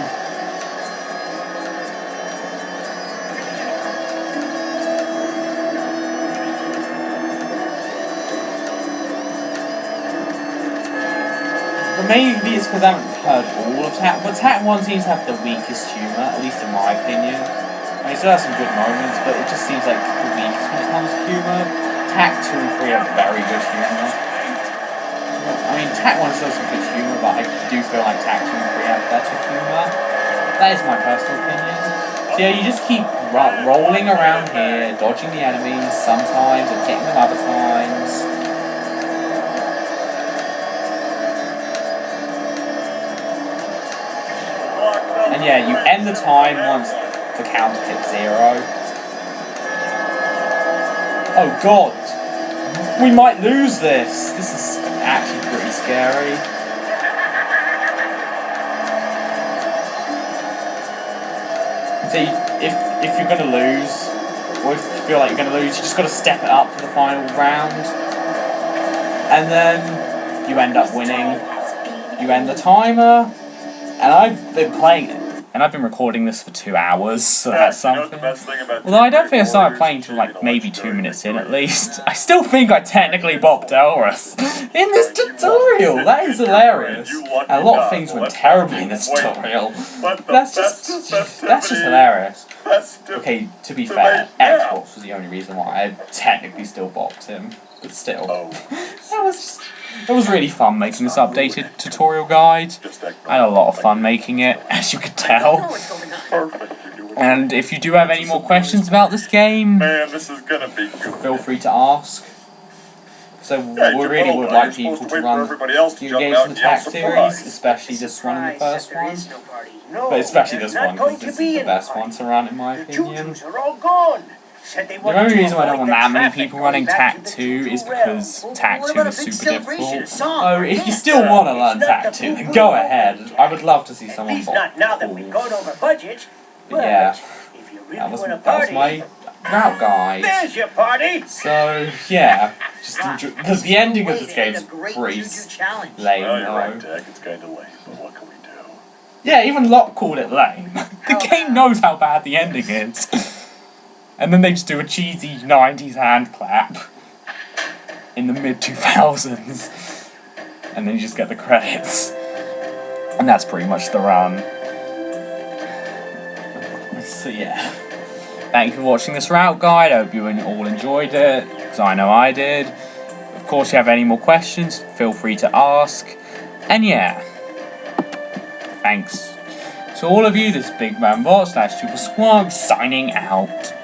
S1: But maybe it's because I haven't heard all of Tack, but Tack 1 seems to have the weakest humour, at least in my opinion. I mean, it still has some good moments, but it just seems like the weakest when it comes to humour. Tack 2 and 3 have very good humour. I mean, Tack 1 still has some good humour, but I do feel like Tack 2 and 3 have better humour. That is my personal opinion. So yeah, you just keep rolling around here, dodging the enemies sometimes, and hitting them other times. And yeah, you end the time once the counter hits 0. Oh god! We might lose this! This is actually pretty scary. So if you're gonna lose, or if you feel like you're gonna lose, you just gotta step it up for the final round. And then you end up winning. You end the timer. And I've been playing it. And I've been recording this for 2 hours, so that's something. Although I don't think I started playing till like maybe 2 minutes in at least. I still think I technically bopped Delrus in this tutorial. That is hilarious. And a lot of things went terribly in this tutorial. That's just hilarious. Okay, to be fair, Xbox was the only reason why I technically still bopped him. But still, it was really fun making this updated tutorial guide. I had a lot of fun making it, as you could tell. And if you do have any more questions about this game, feel free to ask. So we really would like people to run video games in the TAC series, especially this one and the first one. But especially this one, because this is the best one to run in my opinion. The only reason I don't want that many people running TAC 2 is because TAC 2 is super difficult. Oh, if you still want to learn TAC 2, then go ahead. I would love to see someone bot. But yeah, that was my route guide. So yeah, just enjoy. Because the ending of this game is pretty lame though. Yeah, even Locke called it lame. The game knows how bad the ending is. And then they just do a cheesy 90s hand clap in the mid-2000s. And then you just get the credits. And that's pretty much the run. So yeah. Thank you for watching this route guide. I hope you all enjoyed it, because I know I did. Of course, if you have any more questions, feel free to ask. And yeah. Thanks. So all of you, this Big Man Bot / Super Squawk signing out.